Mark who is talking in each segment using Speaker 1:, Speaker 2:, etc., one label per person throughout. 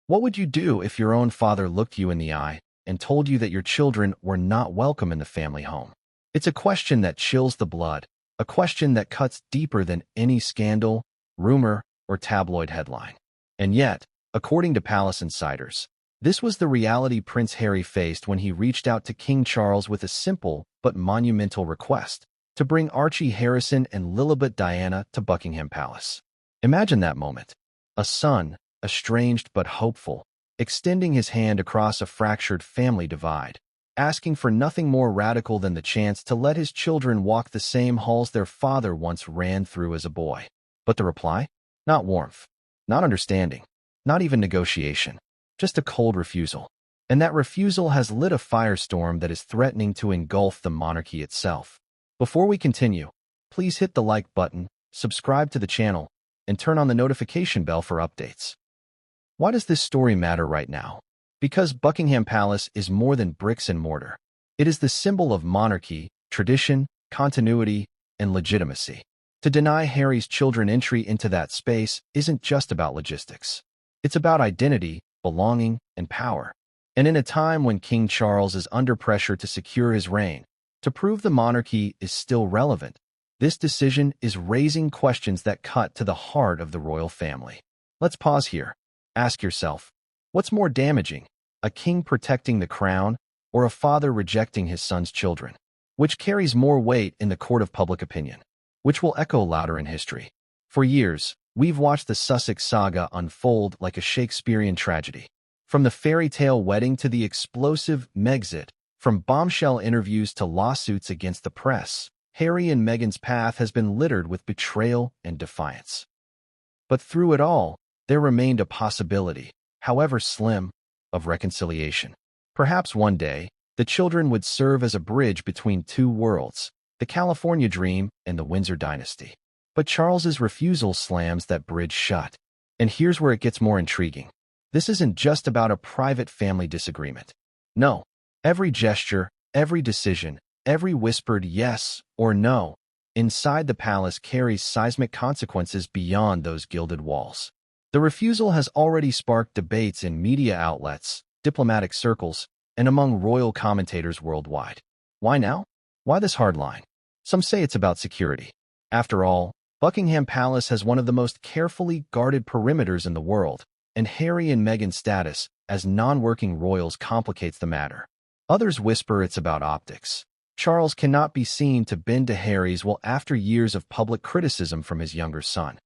Speaker 1: What would you do if your own father looked you in the eye and told you that your children were not welcome in the family home? It's a question that chills the blood, a question that cuts deeper than any scandal, rumor, or tabloid headline. And yet, according to palace insiders, this was the reality Prince Harry faced when he reached out to King Charles with a simple but monumental request to bring Archie Harrison and Lilibet Diana to Buckingham Palace. Imagine that moment. A son, estranged but hopeful, extending his hand across a fractured family divide, asking for nothing more radical than the chance to let his children walk the same halls their father once ran through as a boy. But the reply? Not warmth, not understanding, not even negotiation, just a cold refusal. And that refusal has lit a firestorm that is threatening to engulf the monarchy itself. Before we continue, please hit the like button, subscribe to the channel, and turn on the notification bell for updates. Why does this story matter right now? Because Buckingham Palace is more than bricks and mortar. It is the symbol of monarchy, tradition, continuity, and legitimacy. To deny Harry's children entry into that space isn't just about logistics. It's about identity, belonging, and power. And in a time when King Charles is under pressure to secure his reign, to prove the monarchy is still relevant, this decision is raising questions that cut to the heart of the royal family. Let's pause here. Ask yourself, what's more damaging, a king protecting the crown or a father rejecting his son's children? Which carries more weight in the court of public opinion? Which will echo louder in history? For years, we've watched the Sussex saga unfold like a Shakespearean tragedy. From the fairy tale wedding to the explosive Megxit, from bombshell interviews to lawsuits against the press, Harry and Meghan's path has been littered with betrayal and defiance. But through it all, there remained a possibility, however slim, of reconciliation. Perhaps one day, the children would serve as a bridge between two worlds, the California dream and the Windsor dynasty. But Charles's refusal slams that bridge shut. And here's where it gets more intriguing. This isn't just about a private family disagreement. No, every gesture, every decision, every whispered yes or no inside the palace carries seismic consequences beyond those gilded walls. The refusal has already sparked debates in media outlets, diplomatic circles, and among royal commentators worldwide. Why now? Why this hard line? Some say it's about security. After all, Buckingham Palace has one of the most carefully guarded perimeters in the world, and Harry and Meghan's status as non-working royals complicates the matter. Others whisper it's about optics. Charles cannot be seen to bend to Harry's will after years of public criticism from his younger son.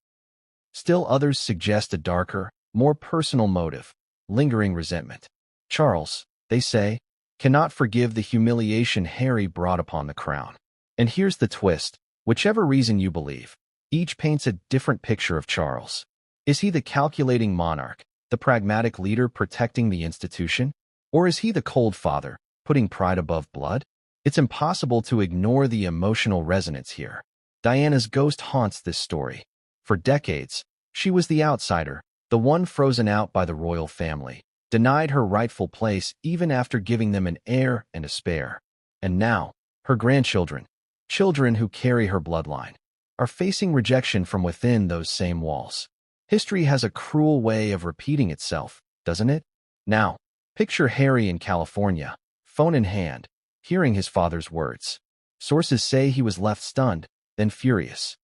Speaker 1: Still others suggest a darker, more personal motive, lingering resentment. Charles, they say, cannot forgive the humiliation Harry brought upon the crown. And here's the twist. Whichever reason you believe, each paints a different picture of Charles. Is he the calculating monarch, the pragmatic leader protecting the institution? Or is he the cold father, putting pride above blood? It's impossible to ignore the emotional resonance here. Diana's ghost haunts this story. For decades, she was the outsider, the one frozen out by the royal family, denied her rightful place even after giving them an heir and a spare. And now, her grandchildren, children who carry her bloodline, are facing rejection from within those same walls. History has a cruel way of repeating itself, doesn't it? Now, picture Harry in California, phone in hand, hearing his father's words. Sources say he was left stunned, then furious.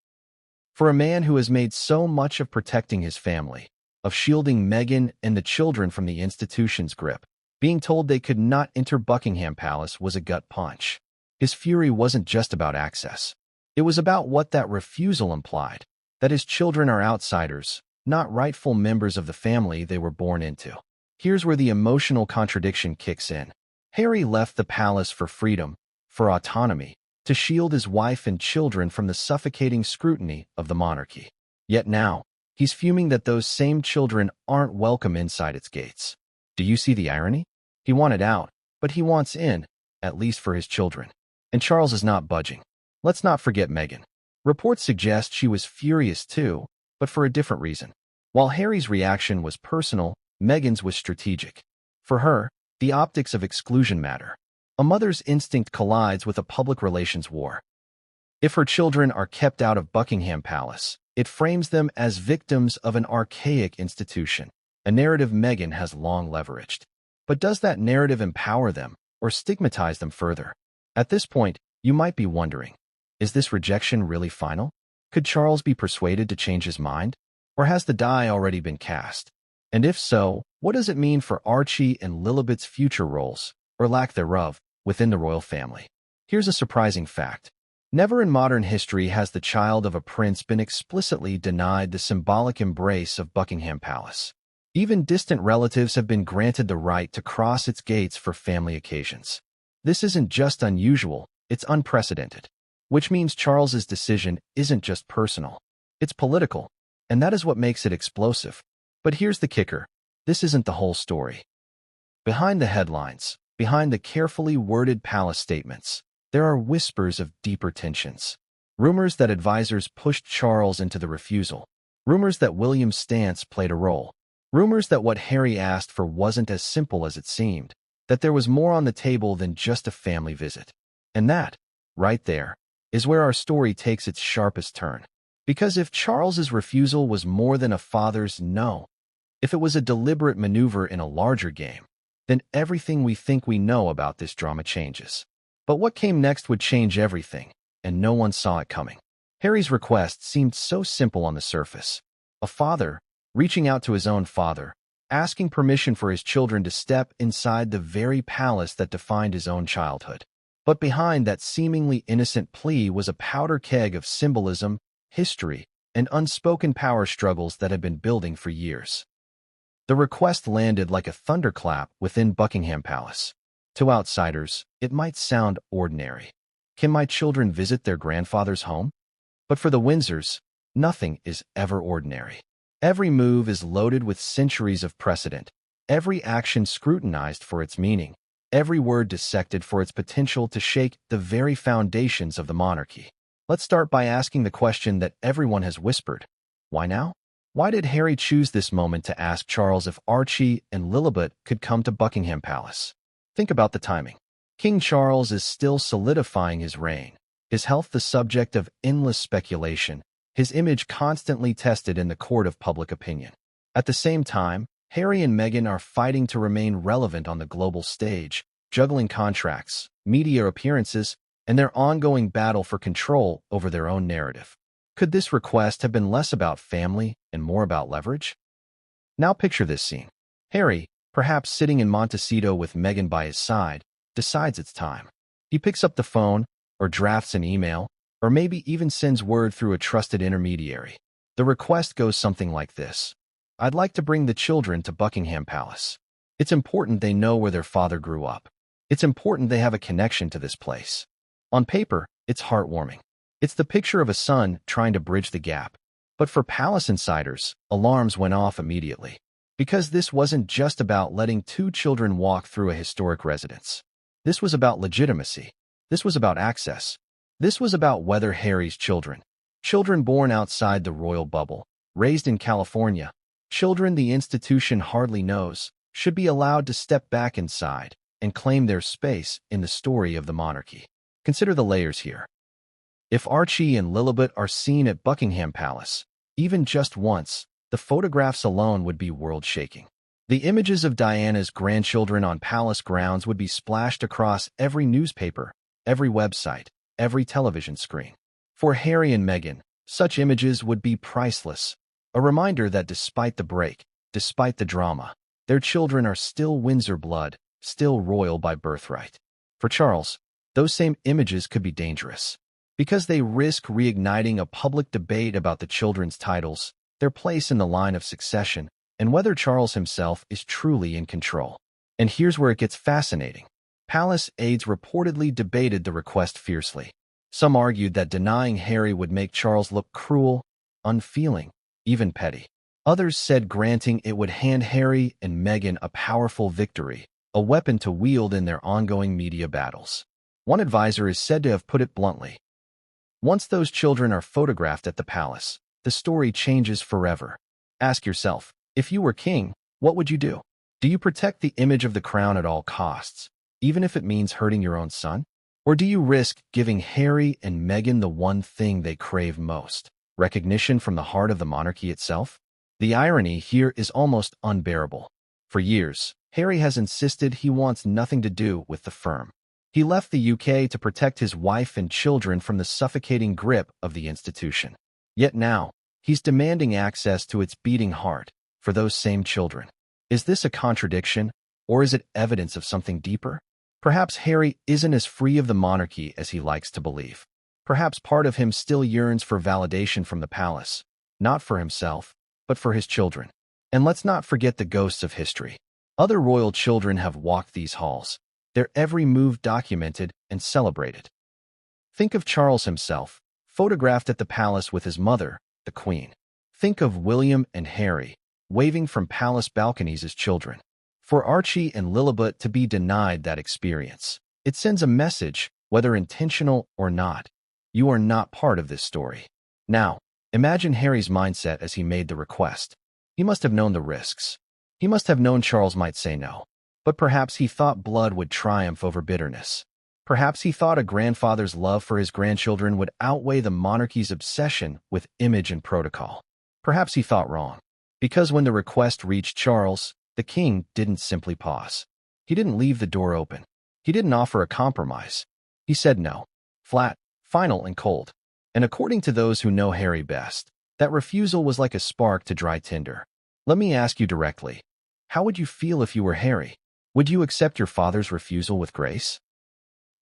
Speaker 1: For a man who has made so much of protecting his family, of shielding Meghan and the children from the institution's grip, being told they could not enter Buckingham Palace was a gut punch. His fury wasn't just about access. It was about what that refusal implied, that his children are outsiders, not rightful members of the family they were born into. Here's where the emotional contradiction kicks in. Harry left the palace for freedom, for autonomy, to shield his wife and children from the suffocating scrutiny of the monarchy. Yet now, he's fuming that those same children aren't welcome inside its gates. Do you see the irony? He wanted out, but he wants in, at least for his children. And Charles is not budging. Let's not forget Meghan. Reports suggest she was furious too, but for a different reason. While Harry's reaction was personal, Meghan's was strategic. For her, the optics of exclusion matter. A mother's instinct collides with a public relations war. If her children are kept out of Buckingham Palace, it frames them as victims of an archaic institution, a narrative Meghan has long leveraged. But does that narrative empower them or stigmatize them further? At this point, you might be wondering, is this rejection really final? Could Charles be persuaded to change his mind? Or has the die already been cast? And if so, what does it mean for Archie and Lilibet's future roles, or lack thereof, within the royal family? Here's a surprising fact. Never in modern history has the child of a prince been explicitly denied the symbolic embrace of Buckingham Palace. Even distant relatives have been granted the right to cross its gates for family occasions. This isn't just unusual, it's unprecedented. Which means Charles's decision isn't just personal. It's political, and that is what makes it explosive. But here's the kicker. This isn't the whole story. Behind the headlines, behind the carefully worded palace statements, there are whispers of deeper tensions. Rumors that advisors pushed Charles into the refusal. Rumors that William's stance played a role. Rumors that what Harry asked for wasn't as simple as it seemed, that there was more on the table than just a family visit. And that, right there, is where our story takes its sharpest turn. Because if Charles's refusal was more than a father's no, if it was a deliberate maneuver in a larger game, then everything we think we know about this drama changes. But what came next would change everything, and no one saw it coming. Harry's request seemed so simple on the surface. A father, reaching out to his own father, asking permission for his children to step inside the very palace that defined his own childhood. But behind that seemingly innocent plea was a powder keg of symbolism, history, and unspoken power struggles that had been building for years. The request landed like a thunderclap within Buckingham Palace. To outsiders, it might sound ordinary. Can my children visit their grandfather's home? But for the Windsors, nothing is ever ordinary. Every move is loaded with centuries of precedent, every action scrutinized for its meaning, every word dissected for its potential to shake the very foundations of the monarchy. Let's start by asking the question that everyone has whispered. Why now? Why did Harry choose this moment to ask Charles if Archie and Lilibet could come to Buckingham Palace? Think about the timing. King Charles is still solidifying his reign, his health the subject of endless speculation, his image constantly tested in the court of public opinion. At the same time, Harry and Meghan are fighting to remain relevant on the global stage, juggling contracts, media appearances, and their ongoing battle for control over their own narrative. Could this request have been less about family and more about leverage? Now picture this scene. Harry, perhaps sitting in Montecito with Meghan by his side, decides it's time. He picks up the phone, or drafts an email, or maybe even sends word through a trusted intermediary. The request goes something like this. I'd like to bring the children to Buckingham Palace. It's important they know where their father grew up. It's important they have a connection to this place. On paper, it's heartwarming. It's the picture of a son trying to bridge the gap. But for palace insiders, alarms went off immediately. Because this wasn't just about letting two children walk through a historic residence. This was about legitimacy. This was about access. This was about whether Harry's children, children born outside the royal bubble, raised in California, children the institution hardly knows, should be allowed to step back inside and claim their space in the story of the monarchy. Consider the layers here. If Archie and Lilibet are seen at Buckingham Palace, even just once, the photographs alone would be world-shaking. The images of Diana's grandchildren on palace grounds would be splashed across every newspaper, every website, every television screen. For Harry and Meghan, such images would be priceless, a reminder that despite the break, despite the drama, their children are still Windsor blood, still royal by birthright. For Charles, those same images could be dangerous, because they risk reigniting a public debate about the children's titles, their place in the line of succession, and whether Charles himself is truly in control. And here's where it gets fascinating. Palace aides reportedly debated the request fiercely. Some argued that denying Harry would make Charles look cruel, unfeeling, even petty. Others said granting it would hand Harry and Meghan a powerful victory, a weapon to wield in their ongoing media battles. One advisor is said to have put it bluntly. Once those children are photographed at the palace, the story changes forever. Ask yourself, if you were king, what would you do? Do you protect the image of the crown at all costs, even if it means hurting your own son? Or do you risk giving Harry and Meghan the one thing they crave most, recognition from the heart of the monarchy itself? The irony here is almost unbearable. For years, Harry has insisted he wants nothing to do with the firm. He left the UK to protect his wife and children from the suffocating grip of the institution. Yet now, he's demanding access to its beating heart for those same children. Is this a contradiction, or is it evidence of something deeper? Perhaps Harry isn't as free of the monarchy as he likes to believe. Perhaps part of him still yearns for validation from the palace, not for himself, but for his children. And let's not forget the ghosts of history. Other royal children have walked these halls, their every move documented and celebrated. Think of Charles himself, photographed at the palace with his mother, the Queen. Think of William and Harry, waving from palace balconies as children. For Archie and Lilibet to be denied that experience, it sends a message, whether intentional or not. You are not part of this story. Now, imagine Harry's mindset as he made the request. He must have known the risks. He must have known Charles might say no. But perhaps he thought blood would triumph over bitterness. Perhaps he thought a grandfather's love for his grandchildren would outweigh the monarchy's obsession with image and protocol. Perhaps he thought wrong. Because when the request reached Charles, the king didn't simply pause. He didn't leave the door open. He didn't offer a compromise. He said no. Flat, final, and cold. And according to those who know Harry best, that refusal was like a spark to dry tinder. Let me ask you directly. How would you feel if you were Harry? Would you accept your father's refusal with grace?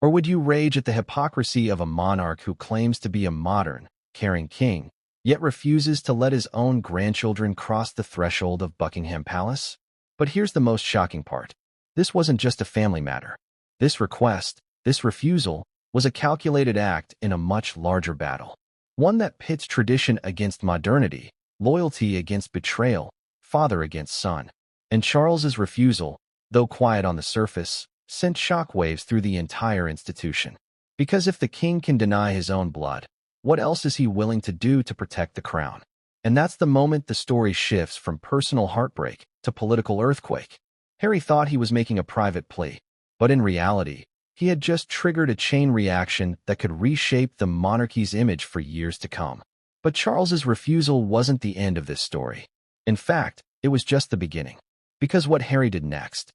Speaker 1: Or would you rage at the hypocrisy of a monarch who claims to be a modern, caring king, yet refuses to let his own grandchildren cross the threshold of Buckingham Palace? But here's the most shocking part. This wasn't just a family matter. This request, this refusal, was a calculated act in a much larger battle. One that pits tradition against modernity, loyalty against betrayal, father against son. And Charles's refusal, though quiet on the surface, sent shockwaves through the entire institution. Because if the king can deny his own blood, what else is he willing to do to protect the crown? And that's the moment the story shifts from personal heartbreak to political earthquake. Harry thought he was making a private plea, but in reality, he had just triggered a chain reaction that could reshape the monarchy's image for years to come. But Charles's refusal wasn't the end of this story. In fact, it was just the beginning. Because what Harry did next,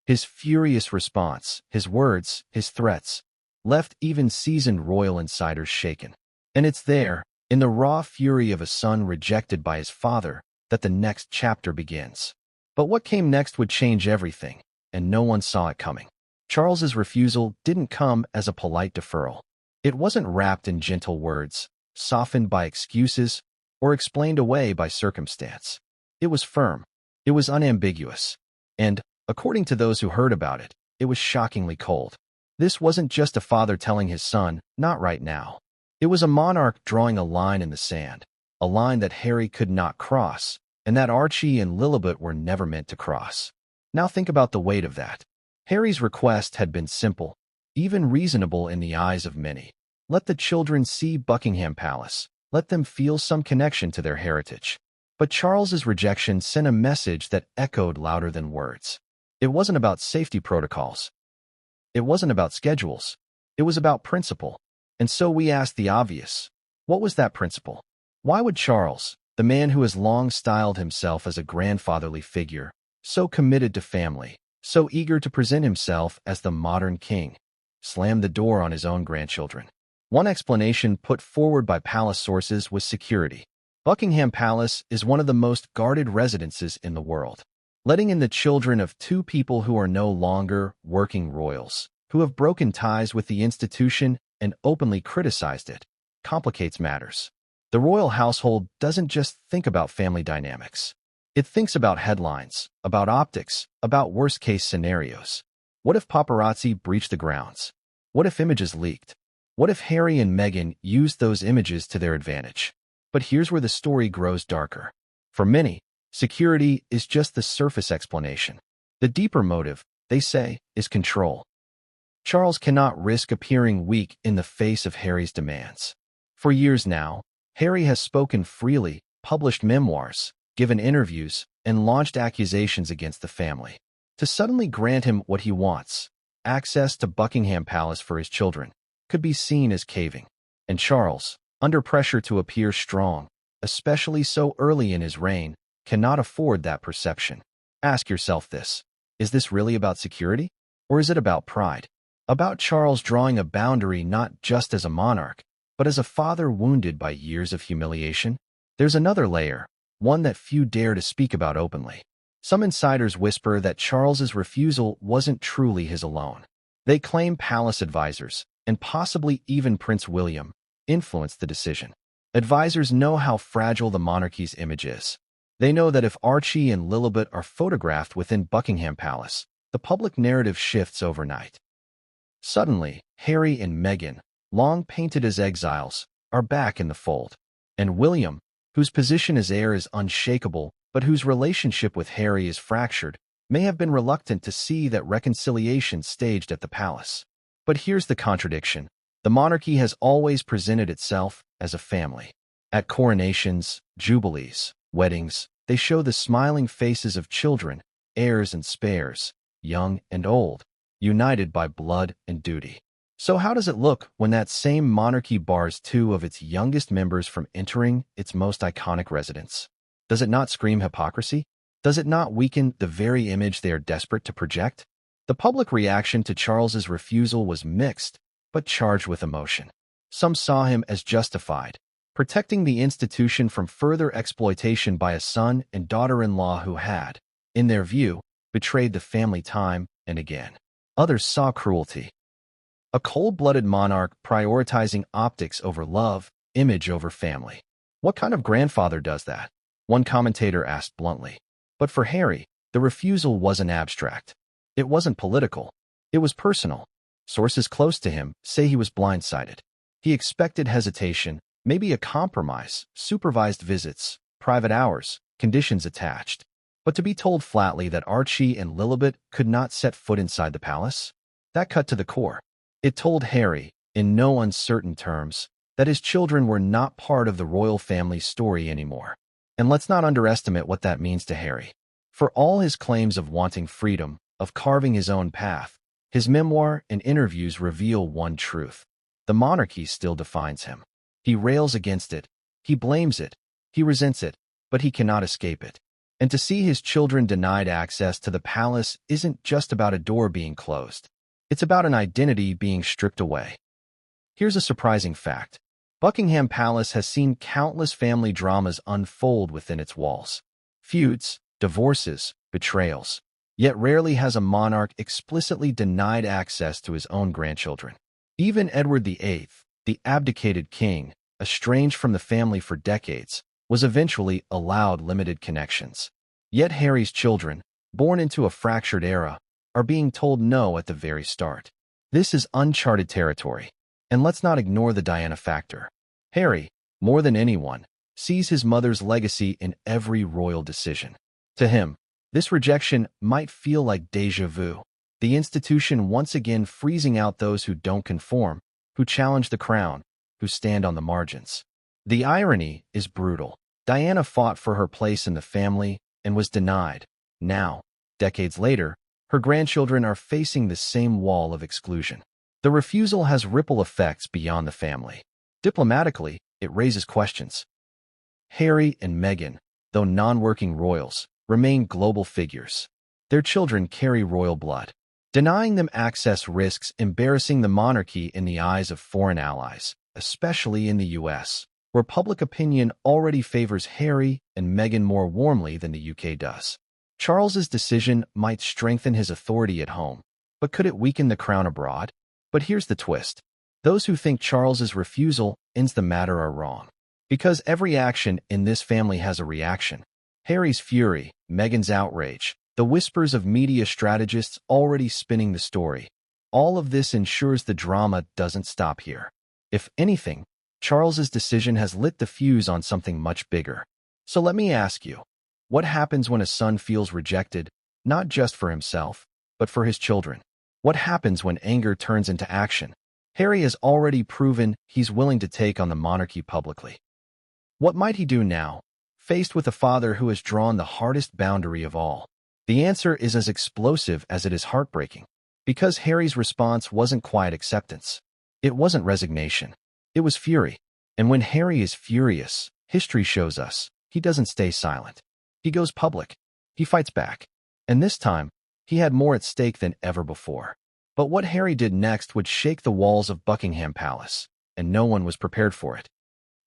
Speaker 1: his furious response, his words, his threats, left even seasoned royal insiders shaken. And it's there, in the raw fury of a son rejected by his father, that the next chapter begins. But what came next would change everything, and no one saw it coming. Charles's refusal didn't come as a polite deferral. It wasn't wrapped in gentle words, softened by excuses, or explained away by circumstance. It was firm. It was unambiguous. And, according to those who heard about it, it was shockingly cold. This wasn't just a father telling his son, not right now. It was a monarch drawing a line in the sand, a line that Harry could not cross, and that Archie and Lilibet were never meant to cross. Now think about the weight of that. Harry's request had been simple, even reasonable in the eyes of many. Let the children see Buckingham Palace. Let them feel some connection to their heritage. But Charles's rejection sent a message that echoed louder than words. It wasn't about safety protocols. It wasn't about schedules. It was about principle. And so we ask the obvious. What was that principle? Why would Charles, the man who has long styled himself as a grandfatherly figure, so committed to family, so eager to present himself as the modern king, slam the door on his own grandchildren? One explanation put forward by palace sources was security. Buckingham Palace is one of the most guarded residences in the world. Letting in the children of two people who are no longer working royals, who have broken ties with the institution and openly criticized it, complicates matters. The royal household doesn't just think about family dynamics. It thinks about headlines, about optics, about worst-case scenarios. What if paparazzi breach the grounds? What if images leaked? What if Harry and Meghan used those images to their advantage? But here's where the story grows darker. For many, security is just the surface explanation. The deeper motive, they say, is control. Charles cannot risk appearing weak in the face of Harry's demands. For years now, Harry has spoken freely, published memoirs, given interviews, and launched accusations against the family. To suddenly grant him what he wants, access to Buckingham Palace for his children, could be seen as caving. And Charles, under pressure to appear strong, especially so early in his reign, cannot afford that perception. Ask yourself this: is this really about security? Or is it about pride? About Charles drawing a boundary not just as a monarch, but as a father wounded by years of humiliation? There's another layer, one that few dare to speak about openly. Some insiders whisper that Charles's refusal wasn't truly his alone. They claim palace advisors, and possibly even Prince William, influenced the decision. Advisors know how fragile the monarchy's image is. They know that if Archie and Lilibet are photographed within Buckingham Palace, the public narrative shifts overnight. Suddenly, Harry and Meghan, long painted as exiles, are back in the fold. And William, whose position as heir is unshakable, but whose relationship with Harry is fractured, may have been reluctant to see that reconciliation staged at the palace. But here's the contradiction. The monarchy has always presented itself as a family. At coronations, jubilees, weddings, they show the smiling faces of children, heirs and spares, young and old, united by blood and duty. So how does it look when that same monarchy bars two of its youngest members from entering its most iconic residence? Does it not scream hypocrisy? Does it not weaken the very image they are desperate to project? The public reaction to Charles's refusal was mixed, but charged with emotion. Some saw him as justified, protecting the institution from further exploitation by a son and daughter-in-law who had, in their view, betrayed the family time and again. Others saw cruelty. A cold-blooded monarch prioritizing optics over love, image over family. What kind of grandfather does that? One commentator asked bluntly. But for Harry, the refusal wasn't abstract. It wasn't political. It was personal. Sources close to him say he was blindsided. He expected hesitation, maybe a compromise, supervised visits, private hours, conditions attached. But to be told flatly that Archie and Lilibet could not set foot inside the palace? That cut to the core. It told Harry, in no uncertain terms, that his children were not part of the royal family's story anymore. And let's not underestimate what that means to Harry. For all his claims of wanting freedom, of carving his own path, his memoir and interviews reveal one truth. The monarchy still defines him. He rails against it, he blames it, he resents it, but he cannot escape it. And to see his children denied access to the palace isn't just about a door being closed. It's about an identity being stripped away. Here's a surprising fact. Buckingham Palace has seen countless family dramas unfold within its walls. Feuds, divorces, betrayals. Yet rarely has a monarch explicitly denied access to his own grandchildren. Even Edward VIII, the abdicated king, estranged from the family for decades, was eventually allowed limited connections. Yet Harry's children, born into a fractured era, are being told no at the very start. This is uncharted territory. And let's not ignore the Diana factor. Harry, more than anyone, sees his mother's legacy in every royal decision. To him, this rejection might feel like déjà vu, the institution once again freezing out those who don't conform, who challenge the crown, who stand on the margins. The irony is brutal. Diana fought for her place in the family and was denied. Now, decades later, her grandchildren are facing the same wall of exclusion. The refusal has ripple effects beyond the family. Diplomatically, it raises questions. Harry and Meghan, though non-working royals, remain global figures. Their children carry royal blood. Denying them access risks embarrassing the monarchy in the eyes of foreign allies, especially in the US, where public opinion already favors Harry and Meghan more warmly than the UK does. Charles's decision might strengthen his authority at home, but could it weaken the crown abroad? But here's the twist. Those who think Charles's refusal ends the matter are wrong. Because every action in this family has a reaction. Harry's fury, Meghan's outrage, the whispers of media strategists already spinning the story. All of this ensures the drama doesn't stop here. If anything, Charles's decision has lit the fuse on something much bigger. So let me ask you, what happens when a son feels rejected, not just for himself, but for his children? What happens when anger turns into action? Harry has already proven he's willing to take on the monarchy publicly. What might he do now, faced with a father who has drawn the hardest boundary of all? The answer is as explosive as it is heartbreaking, because Harry's response wasn't quiet acceptance. It wasn't resignation. It was fury. And when Harry is furious, history shows us he doesn't stay silent. He goes public. He fights back. And this time, he had more at stake than ever before. But what Harry did next would shake the walls of Buckingham Palace, and no one was prepared for it.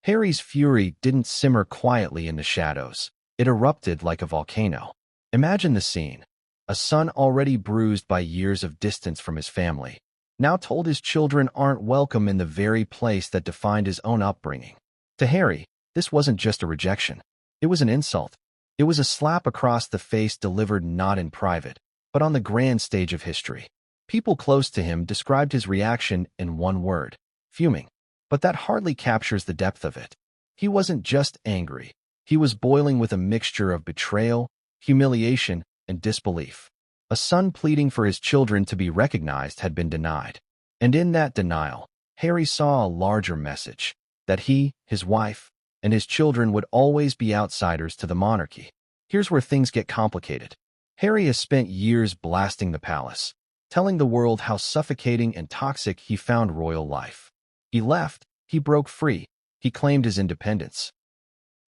Speaker 1: Harry's fury didn't simmer quietly in the shadows. It erupted like a volcano. Imagine the scene. A son already bruised by years of distance from his family, now told his children aren't welcome in the very place that defined his own upbringing. To Harry, this wasn't just a rejection. It was an insult. It was a slap across the face delivered not in private, but on the grand stage of history. People close to him described his reaction in one word: fuming. But that hardly captures the depth of it. He wasn't just angry. He was boiling with a mixture of betrayal, humiliation, and disbelief. A son pleading for his children to be recognized had been denied. And in that denial, Harry saw a larger message: that he, his wife, and his children would always be outsiders to the monarchy. Here's where things get complicated. Harry has spent years blasting the palace, telling the world how suffocating and toxic he found royal life. He left, he broke free, he claimed his independence.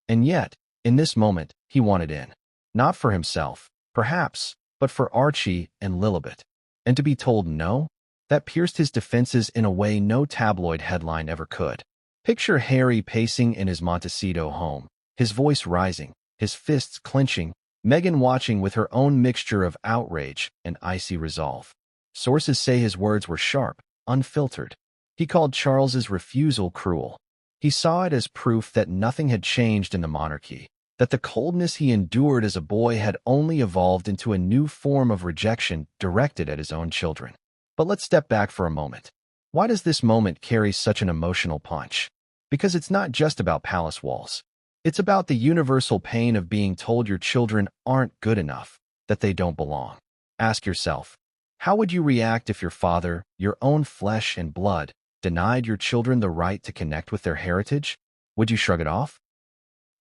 Speaker 1: And yet, in this moment, he wanted in. Not for himself, perhaps, but for Archie and Lilibet. And to be told no? That pierced his defenses in a way no tabloid headline ever could. Picture Harry pacing in his Montecito home, his voice rising, his fists clenching, Meghan watching with her own mixture of outrage and icy resolve. Sources say his words were sharp, unfiltered. He called Charles's refusal cruel. He saw it as proof that nothing had changed in the monarchy, that the coldness he endured as a boy had only evolved into a new form of rejection directed at his own children. But let's step back for a moment. Why does this moment carry such an emotional punch? Because it's not just about palace walls. It's about the universal pain of being told your children aren't good enough, that they don't belong. Ask yourself, how would you react if your father, your own flesh and blood, denied your children the right to connect with their heritage? Would you shrug it off?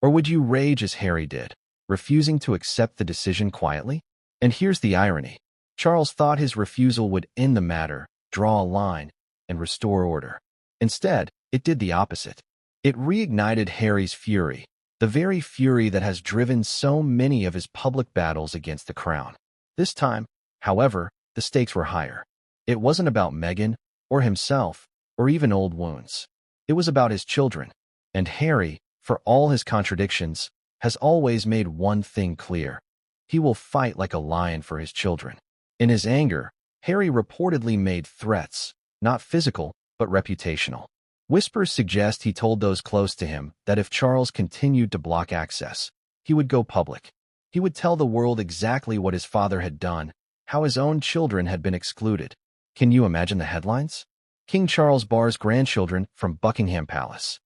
Speaker 1: Or would you rage as Harry did, refusing to accept the decision quietly? And here's the irony. Charles thought his refusal would end the matter, draw a line, and restore order. Instead, it did the opposite. It reignited Harry's fury, the very fury that has driven so many of his public battles against the crown. This time, however, the stakes were higher. It wasn't about Meghan, or himself, or even old wounds. It was about his children. And Harry, for all his contradictions, has always made one thing clear. He will fight like a lion for his children. In his anger, Harry reportedly made threats, not physical, but reputational. Whispers suggest he told those close to him that if Charles continued to block access, he would go public. He would tell the world exactly what his father had done, how his own children had been excluded. Can you imagine the headlines? King Charles bars grandchildren from Buckingham Palace.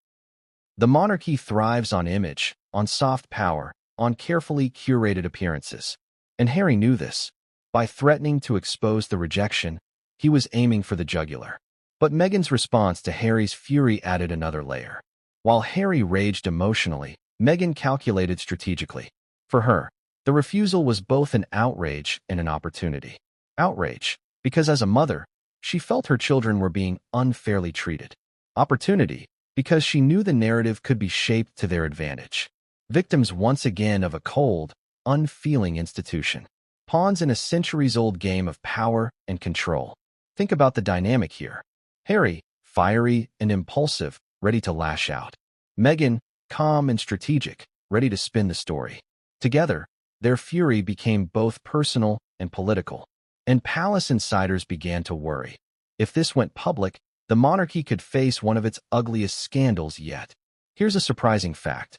Speaker 1: The monarchy thrives on image, on soft power, on carefully curated appearances. And Harry knew this. By threatening to expose the rejection, he was aiming for the jugular. But Meghan's response to Harry's fury added another layer. While Harry raged emotionally, Meghan calculated strategically. For her, the refusal was both an outrage and an opportunity. Outrage, because as a mother, she felt her children were being unfairly treated. Opportunity, because she knew the narrative could be shaped to their advantage. Victims once again of a cold, unfeeling institution. Pawns in a centuries-old game of power and control. Think about the dynamic here. Harry, fiery and impulsive, ready to lash out. Meghan, calm and strategic, ready to spin the story. Together, their fury became both personal and political. And palace insiders began to worry. If this went public, the monarchy could face one of its ugliest scandals yet. Here's a surprising fact.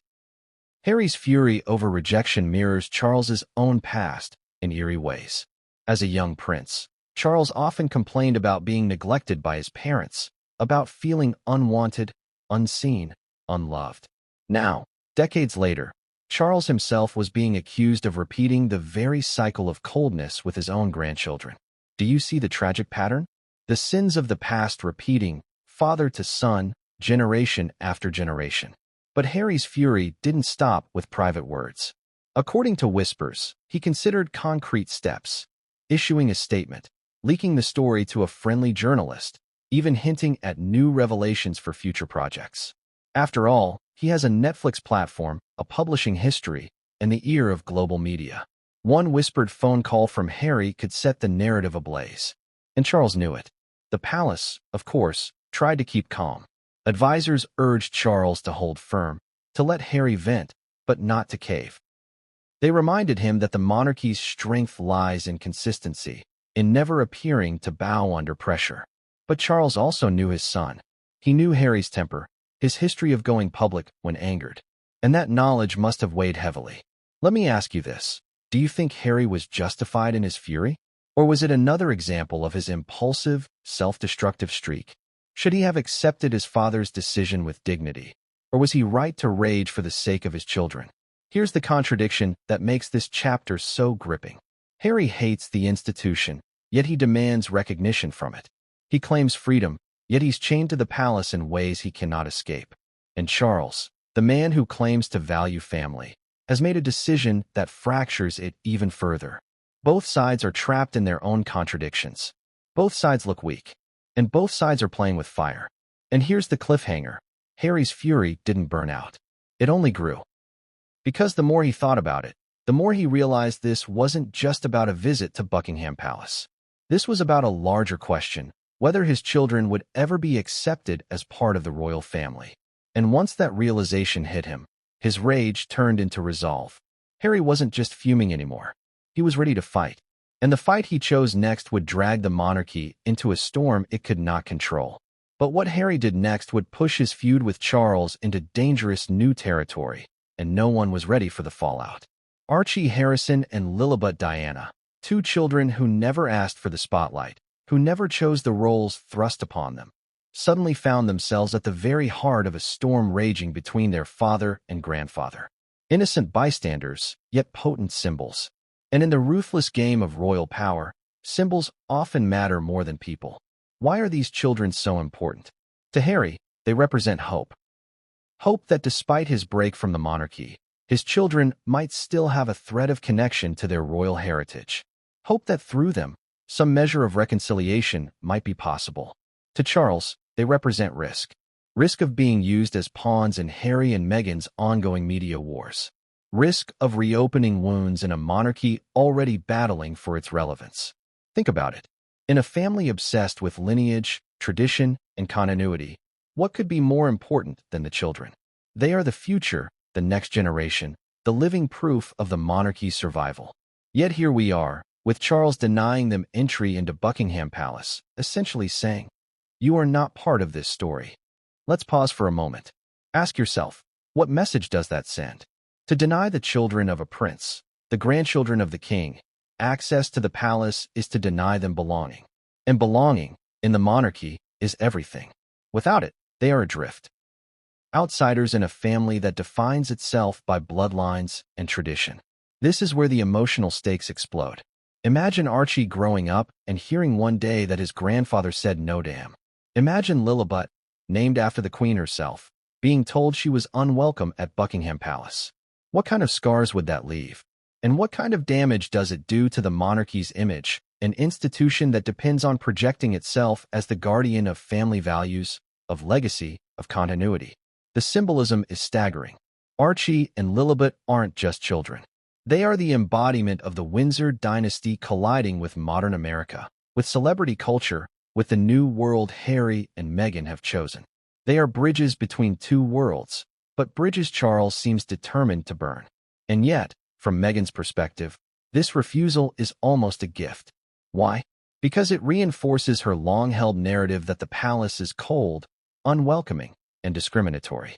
Speaker 1: Harry's fury over rejection mirrors Charles's own past in eerie ways. As a young prince, Charles often complained about being neglected by his parents, about feeling unwanted, unseen, unloved. Now, decades later, Charles himself was being accused of repeating the very cycle of coldness with his own grandchildren. Do you see the tragic pattern? The sins of the past repeating, father to son, generation after generation. But Harry's fury didn't stop with private words. According to whispers, he considered concrete steps, issuing a statement, leaking the story to a friendly journalist, even hinting at new revelations for future projects. After all, He has a Netflix platform, a publishing history, and the ear of global media. One whispered phone call from Harry could set the narrative ablaze. And Charles knew it. The palace, of course, tried to keep calm. Advisors urged Charles to hold firm, to let Harry vent, but not to cave. They reminded him that the monarchy's strength lies in consistency, in never appearing to bow under pressure. But Charles also knew his son. He knew Harry's temper, his history of going public when angered. And that knowledge must have weighed heavily. Let me ask you this. Do you think Harry was justified in his fury? Or was it another example of his impulsive, self-destructive streak? Should he have accepted his father's decision with dignity? Or was he right to rage for the sake of his children? Here's the contradiction that makes this chapter so gripping. Harry hates the institution, yet he demands recognition from it. He claims freedom, yet he's chained to the palace in ways he cannot escape. And Charles, the man who claims to value family, has made a decision that fractures it even further. Both sides are trapped in their own contradictions. Both sides look weak, and both sides are playing with fire. And here's the cliffhanger. Harry's fury didn't burn out. It only grew. Because the more he thought about it, the more he realized this wasn't just about a visit to Buckingham Palace. This was about a larger question, whether his children would ever be accepted as part of the royal family. And once that realization hit him, his rage turned into resolve. Harry wasn't just fuming anymore. He was ready to fight. And the fight he chose next would drag the monarchy into a storm it could not control. But what Harry did next would push his feud with Charles into dangerous new territory, and no one was ready for the fallout. Archie Harrison and Lilibet Diana, two children who never asked for the spotlight, who never chose the roles thrust upon them, suddenly found themselves at the very heart of a storm raging between their father and grandfather. Innocent bystanders, yet potent symbols. And in the ruthless game of royal power, symbols often matter more than people. Why are these children so important? To Harry, they represent hope. Hope that despite his break from the monarchy, his children might still have a thread of connection to their royal heritage. Hope that through them, some measure of reconciliation might be possible. To Charles, they represent risk. Risk of being used as pawns in Harry and Meghan's ongoing media wars. Risk of reopening wounds in a monarchy already battling for its relevance. Think about it. In a family obsessed with lineage, tradition, and continuity, what could be more important than the children? They are the future, the next generation, the living proof of the monarchy's survival. Yet here we are, with Charles denying them entry into Buckingham Palace, essentially saying, "You are not part of this story." Let's pause for a moment. Ask yourself, what message does that send? To deny the children of a prince, the grandchildren of the king, access to the palace is to deny them belonging. And belonging, in the monarchy, is everything. Without it, they are adrift. Outsiders in a family that defines itself by bloodlines and tradition. This is where the emotional stakes explode. Imagine Archie growing up and hearing one day that his grandfather said no to him. Imagine Lilibet, named after the Queen herself, being told she was unwelcome at Buckingham Palace. What kind of scars would that leave? And what kind of damage does it do to the monarchy's image, an institution that depends on projecting itself as the guardian of family values, of legacy, of continuity? The symbolism is staggering. Archie and Lilibet aren't just children. They are the embodiment of the Windsor dynasty colliding with modern America, with celebrity culture, with the new world Harry and Meghan have chosen. They are bridges between two worlds, but bridges Charles seems determined to burn. And yet, from Meghan's perspective, this refusal is almost a gift. Why? Because it reinforces her long-held narrative that the palace is cold, unwelcoming, and discriminatory.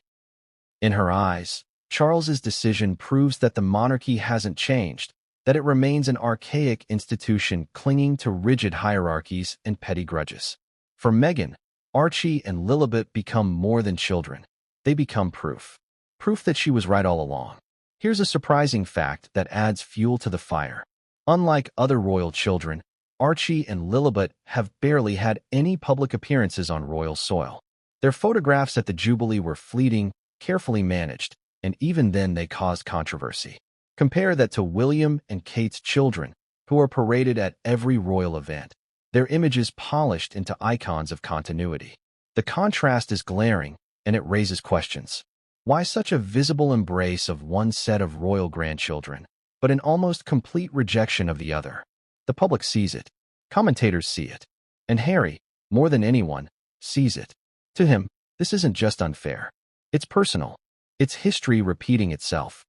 Speaker 1: In her eyes, Charles's decision proves that the monarchy hasn't changed, that it remains an archaic institution clinging to rigid hierarchies and petty grudges. For Meghan, Archie and Lilibet become more than children. They become proof. Proof that she was right all along. Here's a surprising fact that adds fuel to the fire. Unlike other royal children, Archie and Lilibet have barely had any public appearances on royal soil. Their photographs at the Jubilee were fleeting, carefully managed, and even then they caused controversy. Compare that to William and Kate's children, who are paraded at every royal event, their images polished into icons of continuity. The contrast is glaring, and it raises questions. Why such a visible embrace of one set of royal grandchildren, but an almost complete rejection of the other? The public sees it. Commentators see it. And Harry, more than anyone, sees it. To him, this isn't just unfair. It's personal. It's history repeating itself.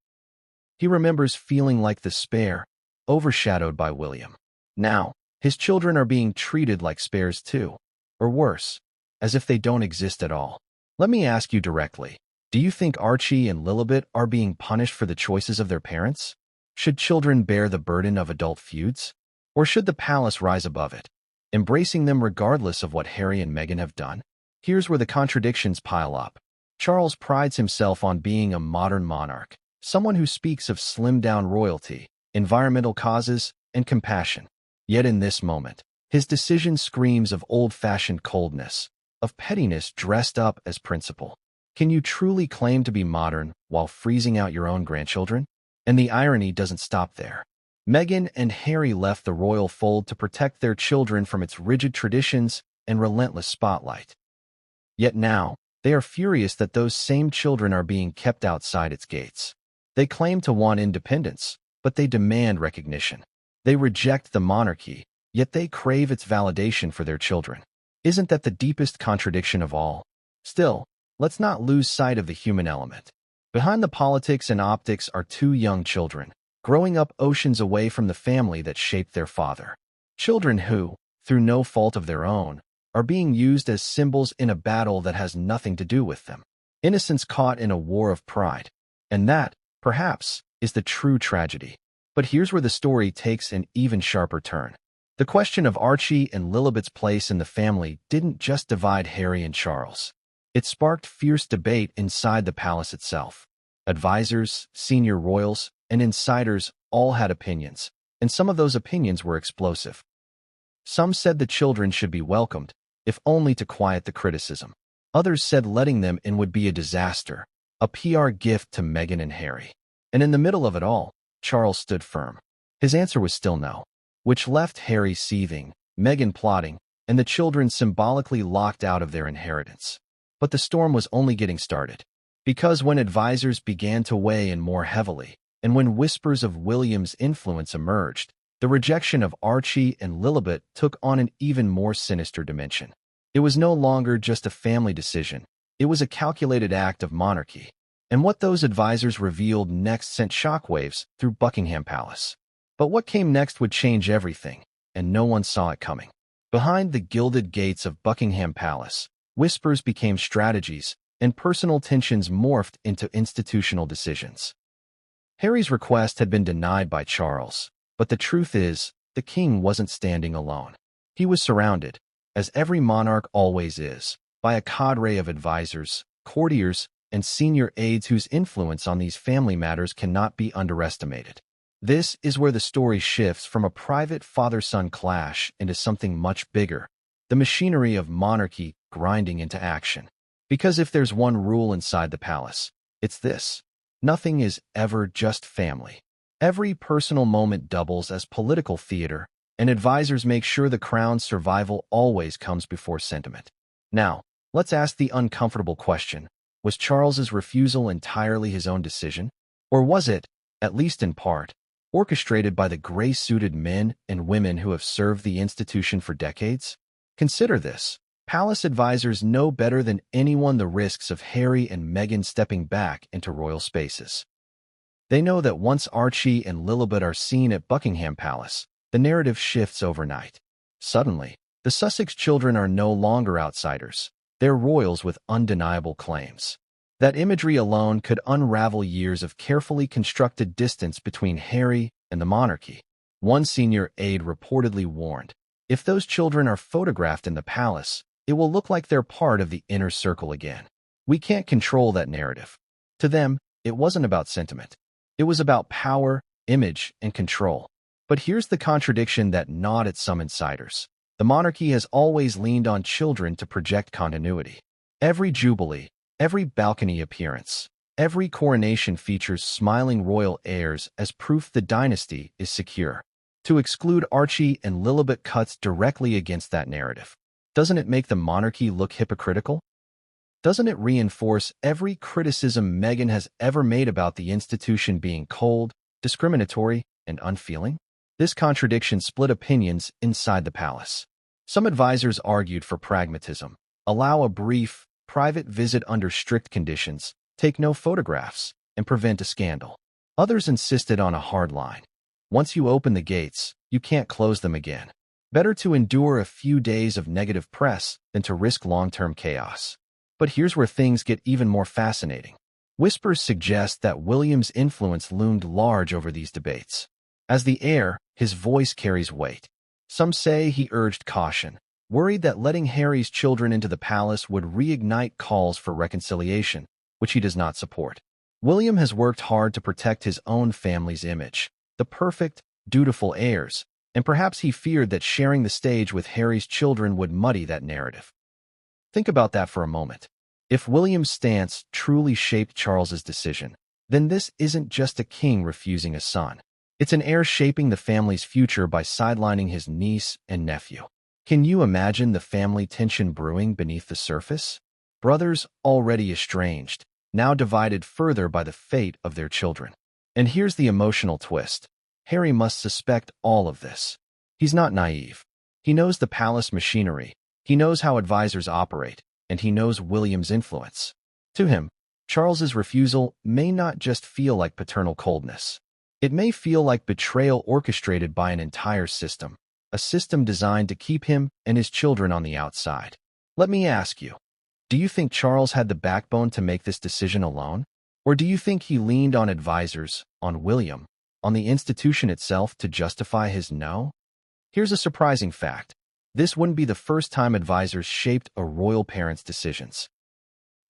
Speaker 1: He remembers feeling like the spare, overshadowed by William. Now, his children are being treated like spares too, or worse, as if they don't exist at all. Let me ask you directly, do you think Archie and Lilibet are being punished for the choices of their parents? Should children bear the burden of adult feuds? Or should the palace rise above it, embracing them regardless of what Harry and Meghan have done? Here's where the contradictions pile up. Charles prides himself on being a modern monarch, someone who speaks of slimmed-down royalty, environmental causes, and compassion. Yet in this moment, his decision screams of old-fashioned coldness, of pettiness dressed up as principle. Can you truly claim to be modern while freezing out your own grandchildren? And the irony doesn't stop there. Meghan and Harry left the royal fold to protect their children from its rigid traditions and relentless spotlight. Yet now, they are furious that those same children are being kept outside its gates. They claim to want independence, but they demand recognition. They reject the monarchy, yet they crave its validation for their children. Isn't that the deepest contradiction of all? Still, let's not lose sight of the human element. Behind the politics and optics are two young children, growing up oceans away from the family that shaped their father. Children who, through no fault of their own, are being used as symbols in a battle that has nothing to do with them. Innocence caught in a war of pride. And that, perhaps, is the true tragedy. But here's where the story takes an even sharper turn. The question of Archie and Lilibet's place in the family didn't just divide Harry and Charles. It sparked fierce debate inside the palace itself. Advisors, senior royals, and insiders all had opinions, and some of those opinions were explosive. Some said the children should be welcomed, if only to quiet the criticism. Others said letting them in would be a disaster, a PR gift to Meghan and Harry. And in the middle of it all, Charles stood firm. His answer was still no, which left Harry seething, Meghan plotting, and the children symbolically locked out of their inheritance. But the storm was only getting started. Because when advisors began to weigh in more heavily, and when whispers of William's influence emerged, the rejection of Archie and Lilibet took on an even more sinister dimension. It was no longer just a family decision. It was a calculated act of monarchy. And what those advisors revealed next sent shockwaves through Buckingham Palace. But what came next would change everything, and no one saw it coming. Behind the gilded gates of Buckingham Palace, whispers became strategies, and personal tensions morphed into institutional decisions. Harry's request had been denied by Charles, but the truth is, the king wasn't standing alone. He was surrounded, as every monarch always is, by a cadre of advisors, courtiers, and senior aides whose influence on these family matters cannot be underestimated. This is where the story shifts from a private father-son clash into something much bigger, the machinery of monarchy grinding into action. Because if there's one rule inside the palace, it's this: nothing is ever just family. Every personal moment doubles as political theater, and advisors make sure the crown's survival always comes before sentiment. Now, let's ask the uncomfortable question. Was Charles's refusal entirely his own decision? Or was it, at least in part, orchestrated by the gray-suited men and women who have served the institution for decades? Consider this. Palace advisors know better than anyone the risks of Harry and Meghan stepping back into royal spaces. They know that once Archie and Lilibet are seen at Buckingham Palace, the narrative shifts overnight. Suddenly, the Sussex children are no longer outsiders. They're royals with undeniable claims. That imagery alone could unravel years of carefully constructed distance between Harry and the monarchy. One senior aide reportedly warned, if those children are photographed in the palace, it will look like they're part of the inner circle again. We can't control that narrative. To them, it wasn't about sentiment. It was about power, image, and control. But here's the contradiction that gnawed at some insiders. The monarchy has always leaned on children to project continuity. Every jubilee, every balcony appearance, every coronation features smiling royal heirs as proof the dynasty is secure. To exclude Archie and Lilibet cuts directly against that narrative. Doesn't it make the monarchy look hypocritical? Doesn't it reinforce every criticism Meghan has ever made about the institution being cold, discriminatory, and unfeeling? This contradiction split opinions inside the palace. Some advisors argued for pragmatism, allow a brief, private visit under strict conditions, take no photographs, and prevent a scandal. Others insisted on a hard line. Once you open the gates, you can't close them again. Better to endure a few days of negative press than to risk long-term chaos. But here's where things get even more fascinating. Whispers suggest that William's influence loomed large over these debates. As the heir, his voice carries weight. Some say he urged caution, worried that letting Harry's children into the palace would reignite calls for reconciliation, which he does not support. William has worked hard to protect his own family's image, the perfect, dutiful heirs, and perhaps he feared that sharing the stage with Harry's children would muddy that narrative. Think about that for a moment. If William's stance truly shaped Charles's decision, then this isn't just a king refusing a son. It's an heir shaping the family's future by sidelining his niece and nephew. Can you imagine the family tension brewing beneath the surface? Brothers already estranged, now divided further by the fate of their children. And here's the emotional twist. Harry must suspect all of this. He's not naive. He knows the palace machinery, he knows how advisors operate, and he knows William's influence. To him, Charles's refusal may not just feel like paternal coldness. It may feel like betrayal orchestrated by an entire system, a system designed to keep him and his children on the outside. Let me ask you, do you think Charles had the backbone to make this decision alone? Or do you think he leaned on advisors, on William, on the institution itself to justify his no? Here's a surprising fact. This wouldn't be the first time advisors shaped a royal parent's decisions.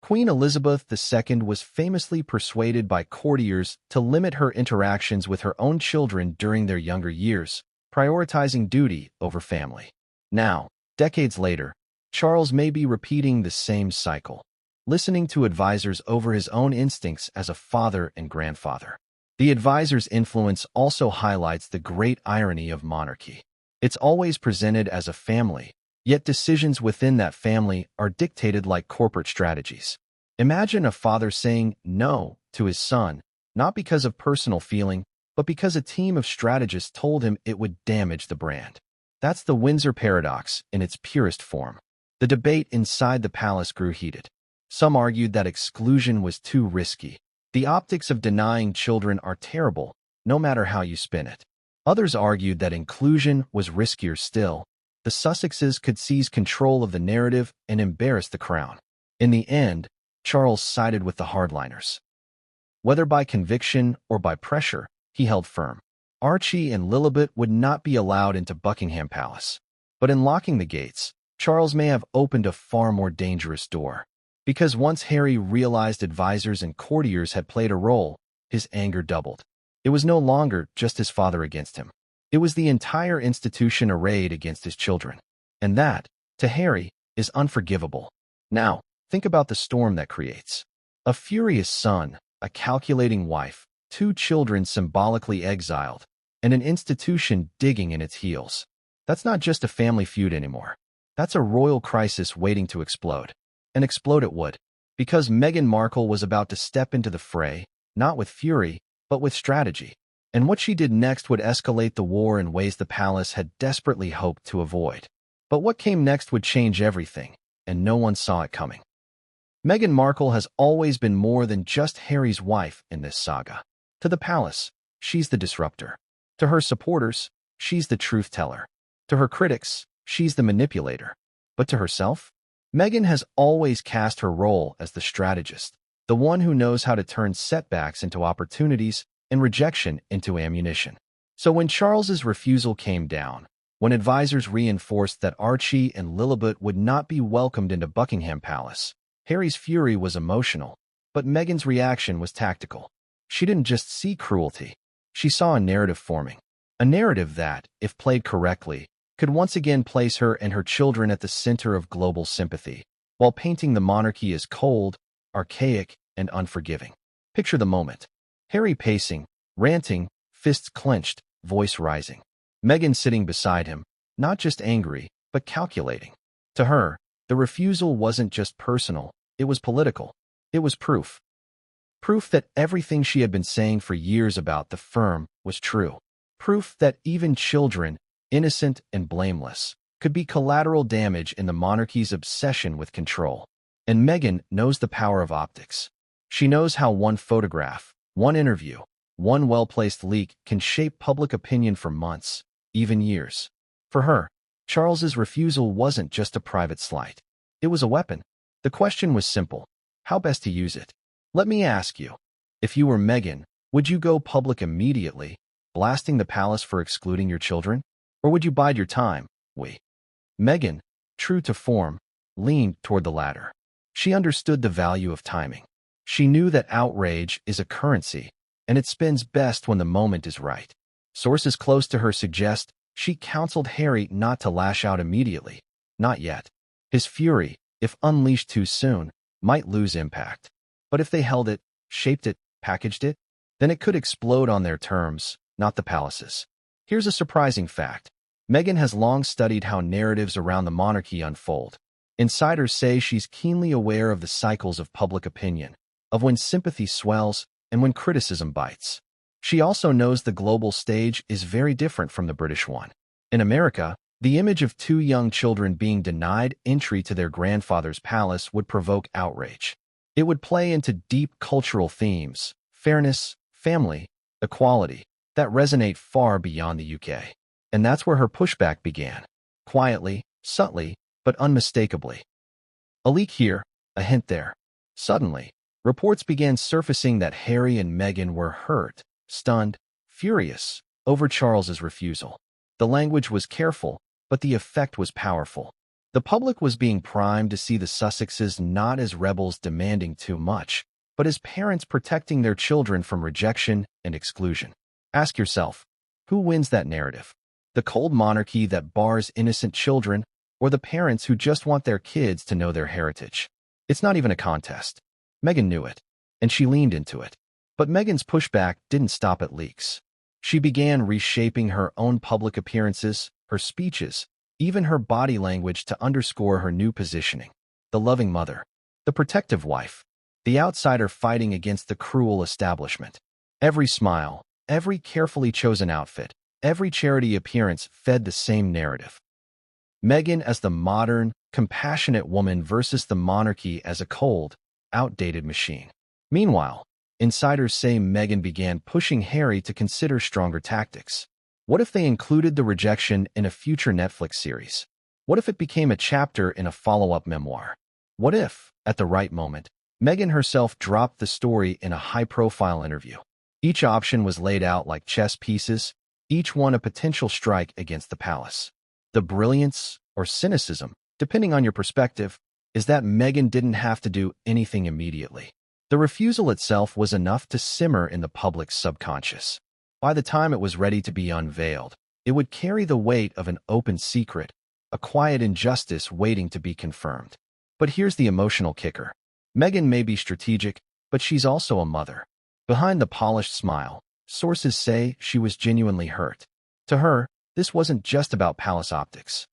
Speaker 1: Queen Elizabeth II was famously persuaded by courtiers to limit her interactions with her own children during their younger years, prioritizing duty over family. Now, decades later, Charles may be repeating the same cycle, listening to advisors over his own instincts as a father and grandfather. The advisor's influence also highlights the great irony of monarchy. It's always presented as a family, yet decisions within that family are dictated like corporate strategies. Imagine a father saying no to his son, not because of personal feeling, but because a team of strategists told him it would damage the brand. That's the Windsor paradox in its purest form. The debate inside the palace grew heated. Some argued that exclusion was too risky. The optics of denying children are terrible, no matter how you spin it. Others argued that inclusion was riskier still. The Sussexes could seize control of the narrative and embarrass the crown. In the end, Charles sided with the hardliners. Whether by conviction or by pressure, he held firm. Archie and Lilibet would not be allowed into Buckingham Palace. But in locking the gates, Charles may have opened a far more dangerous door. Because once Harry realized advisors and courtiers had played a role, his anger doubled. It was no longer just his father against him. It was the entire institution arrayed against his children. And that, to Harry, is unforgivable. Now, think about the storm that creates. A furious son, a calculating wife, 2 children symbolically exiled, and an institution digging in its heels. That's not just a family feud anymore. That's a royal crisis waiting to explode. And explode it would. Because Meghan Markle was about to step into the fray, not with fury, but with strategy. And what she did next would escalate the war in ways the palace had desperately hoped to avoid. But what came next would change everything, and no one saw it coming. Meghan Markle has always been more than just Harry's wife in this saga. To the palace, she's the disruptor. To her supporters, she's the truth-teller. To her critics, she's the manipulator. But to herself? Meghan has always cast her role as the strategist, the one who knows how to turn setbacks into opportunities and rejection into ammunition. So when Charles's refusal came down, when advisors reinforced that Archie and Lilibet would not be welcomed into Buckingham Palace, Harry's fury was emotional, but Meghan's reaction was tactical. She didn't just see cruelty, she saw a narrative forming. A narrative that, if played correctly, could once again place her and her children at the center of global sympathy, while painting the monarchy as cold, archaic, and unforgiving. Picture the moment. Harry pacing, ranting, fists clenched, voice rising. Meghan sitting beside him, not just angry, but calculating. To her, the refusal wasn't just personal, It was political. It was proof. Proof that everything she had been saying for years about the firm was true. Proof that even children, innocent and blameless, could be collateral damage in the monarchy's obsession with control. And Meghan knows the power of optics. She knows how one photograph, one interview, one well-placed leak can shape public opinion for months, even years. For her, Charles's refusal wasn't just a private slight. It was a weapon. The question was simple: how best to use it? Let me ask you, if you were Meghan, would you go public immediately, blasting the palace for excluding your children? Or would you bide your time? Meghan, true to form, leaned toward the latter. She understood the value of timing. She knew that outrage is a currency, and it spins best when the moment is right. Sources close to her suggest she counseled Harry not to lash out immediately. Not yet. His fury, if unleashed too soon, might lose impact. But if they held it, shaped it, packaged it, then it could explode on their terms, not the palace's. Here's a surprising fact. Meghan has long studied how narratives around the monarchy unfold. Insiders say she's keenly aware of the cycles of public opinion, of when sympathy swells and when criticism bites. She also knows the global stage is very different from the British one. In America, the image of two young children being denied entry to their grandfather's palace would provoke outrage. It would play into deep cultural themes, fairness, family, equality, that resonate far beyond the UK. And that's where her pushback began. Quietly, subtly, but unmistakably. A leak here, a hint there. Suddenly, reports began surfacing that Harry and Meghan were hurt, stunned, furious over Charles's refusal. The language was careful, but the effect was powerful. The public was being primed to see the Sussexes not as rebels demanding too much, but as parents protecting their children from rejection and exclusion. Ask yourself, who wins that narrative? The cold monarchy that bars innocent children, or the parents who just want their kids to know their heritage? It's not even a contest. Meghan knew it, and she leaned into it. But Meghan's pushback didn't stop at leaks. She began reshaping her own public appearances, her speeches, even her body language to underscore her new positioning. The loving mother, the protective wife, the outsider fighting against the cruel establishment. Every smile, every carefully chosen outfit, every charity appearance fed the same narrative. Meghan as the modern, compassionate woman versus the monarchy as a cold, outdated machine. Meanwhile, insiders say Meghan began pushing Harry to consider stronger tactics. What if they included the rejection in a future Netflix series? What if it became a chapter in a follow-up memoir? What if, at the right moment, Meghan herself dropped the story in a high-profile interview? Each option was laid out like chess pieces, each one a potential strike against the palace. The brilliance, or cynicism, depending on your perspective, is that Meghan didn't have to do anything immediately. The refusal itself was enough to simmer in the public's subconscious. By the time it was ready to be unveiled, it would carry the weight of an open secret, a quiet injustice waiting to be confirmed. But here's the emotional kicker. Meghan may be strategic, but she's also a mother. Behind the polished smile, sources say she was genuinely hurt. To her, this wasn't just about palace optics.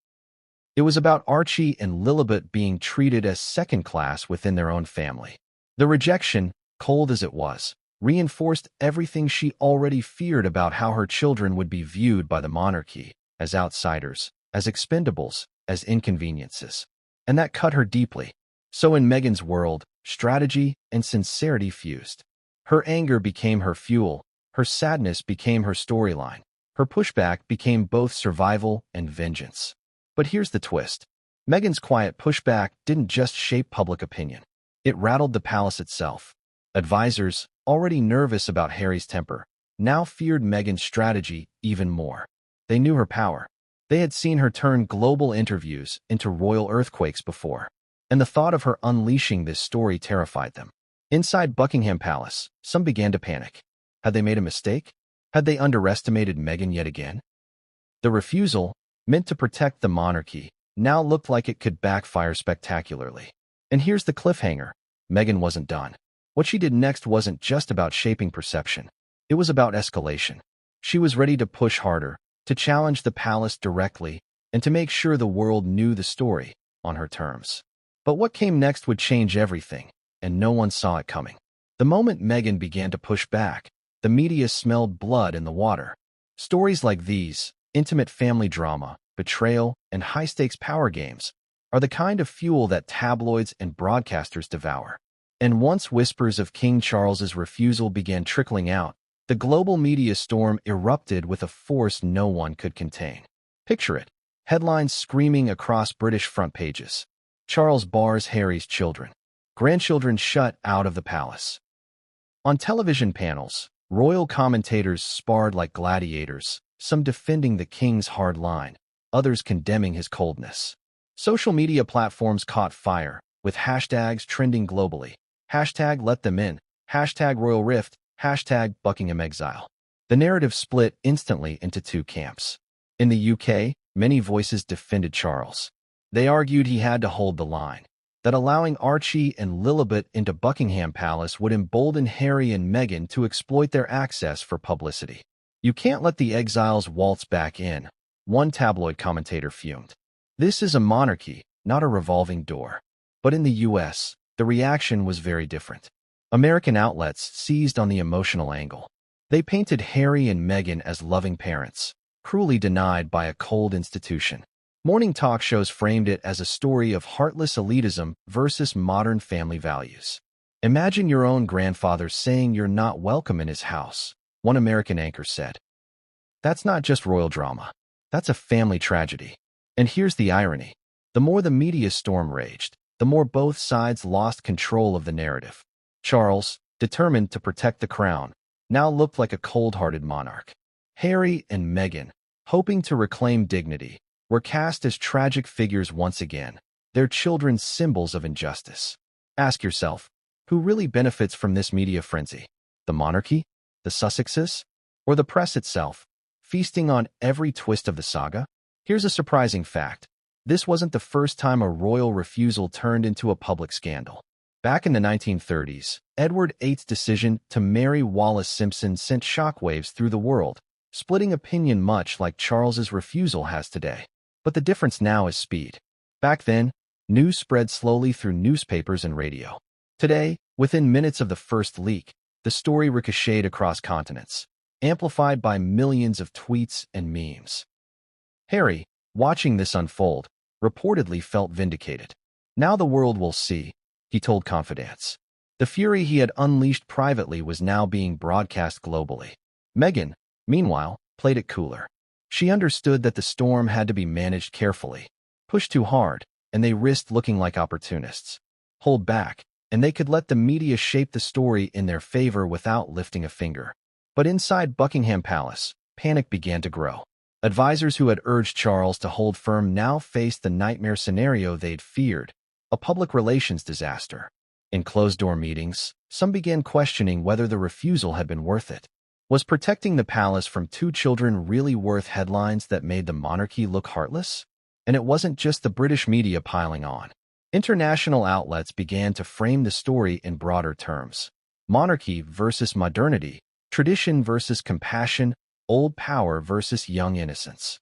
Speaker 1: It was about Archie and Lilibet being treated as second class within their own family. The rejection, cold as it was, reinforced everything she already feared about how her children would be viewed by the monarchy, as outsiders, as expendables, as inconveniences. And that cut her deeply. So in Meghan's world, strategy and sincerity fused. Her anger became her fuel, her sadness became her storyline, her pushback became both survival and vengeance. But here's the twist. Meghan's quiet pushback didn't just shape public opinion. It rattled the palace itself. Advisors, already nervous about Harry's temper, now feared Meghan's strategy even more. They knew her power. They had seen her turn global interviews into royal earthquakes before, and the thought of her unleashing this story terrified them. Inside Buckingham Palace, some began to panic. Had they made a mistake? Had they underestimated Meghan yet again? The refusal, meant to protect the monarchy, now looked like it could backfire spectacularly. And here's the cliffhanger. Meghan wasn't done. What she did next wasn't just about shaping perception. It was about escalation. She was ready to push harder, to challenge the palace directly, and to make sure the world knew the story on her terms. But what came next would change everything, and no one saw it coming. The moment Meghan began to push back, the media smelled blood in the water. Stories like these, intimate family drama, betrayal, and high-stakes power games, are the kind of fuel that tabloids and broadcasters devour. And once whispers of King Charles's refusal began trickling out, the global media storm erupted with a force no one could contain. Picture it. Headlines screaming across British front pages. Charles bars Harry's children. Grandchildren shut out of the palace. On television panels, royal commentators sparred like gladiators, some defending the king's hard line, others condemning his coldness. Social media platforms caught fire, with hashtags trending globally. Hashtag let them in, hashtag royal rift, hashtag Buckingham exile. The narrative split instantly into two camps. In the UK, many voices defended Charles. They argued he had to hold the line, that allowing Archie and Lilibet into Buckingham Palace would embolden Harry and Meghan to exploit their access for publicity. You can't let the exiles waltz back in, one tabloid commentator fumed. This is a monarchy, not a revolving door. But in the US, the reaction was very different. American outlets seized on the emotional angle. They painted Harry and Meghan as loving parents, cruelly denied by a cold institution. Morning talk shows framed it as a story of heartless elitism versus modern family values. Imagine your own grandfather saying you're not welcome in his house, one American anchor said. That's not just royal drama. That's a family tragedy. And here's the irony. The more the media storm raged, the more both sides lost control of the narrative. Charles, determined to protect the crown, now looked like a cold-hearted monarch. Harry and Meghan, hoping to reclaim dignity, were cast as tragic figures once again, their children symbols of injustice. Ask yourself, who really benefits from this media frenzy? The monarchy? The Sussexes? Or the press itself, feasting on every twist of the saga? Here's a surprising fact. This wasn't the first time a royal refusal turned into a public scandal. Back in the 1930s, Edward VIII's decision to marry Wallis Simpson sent shockwaves through the world, splitting opinion much like Charles's refusal has today. But the difference now is speed. Back then, news spread slowly through newspapers and radio. Today, within minutes of the first leak, the story ricocheted across continents, amplified by millions of tweets and memes. Harry, watching this unfold, reportedly felt vindicated. Now the world will see, he told Confidants. The fury he had unleashed privately was now being broadcast globally. Meghan, meanwhile, played it cooler. She understood that the storm had to be managed carefully. Push too hard, and they risked looking like opportunists. Hold back, and they could let the media shape the story in their favor without lifting a finger. But inside Buckingham Palace, panic began to grow. Advisors who had urged Charles to hold firm now faced the nightmare scenario they'd feared, a public relations disaster. In closed-door meetings, some began questioning whether the refusal had been worth it. Was protecting the palace from two children really worth headlines that made the monarchy look heartless? And it wasn't just the British media piling on. International outlets began to frame the story in broader terms. Monarchy versus modernity, tradition versus compassion, old power versus young innocence.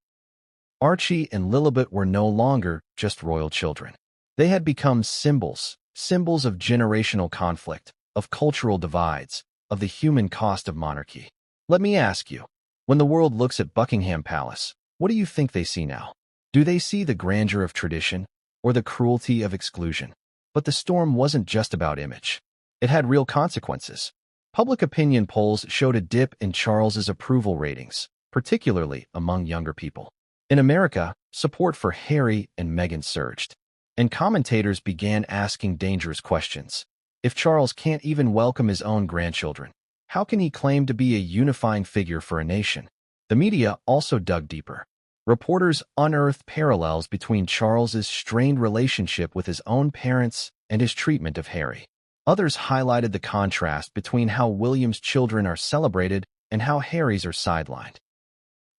Speaker 1: Archie and Lilibet were no longer just royal children. They had become symbols of generational conflict, of cultural divides, of the human cost of monarchy. Let me ask you, when the world looks at Buckingham Palace, what do you think they see now? Do they see the grandeur of tradition or the cruelty of exclusion? But the storm wasn't just about image. It had real consequences. Public opinion polls showed a dip in Charles's approval ratings, particularly among younger people. In America, support for Harry and Meghan surged, and commentators began asking dangerous questions. If Charles can't even welcome his own grandchildren, how can he claim to be a unifying figure for a nation? The media also dug deeper. Reporters unearthed parallels between Charles's strained relationship with his own parents and his treatment of Harry. Others highlighted the contrast between how William's children are celebrated and how Harry's are sidelined.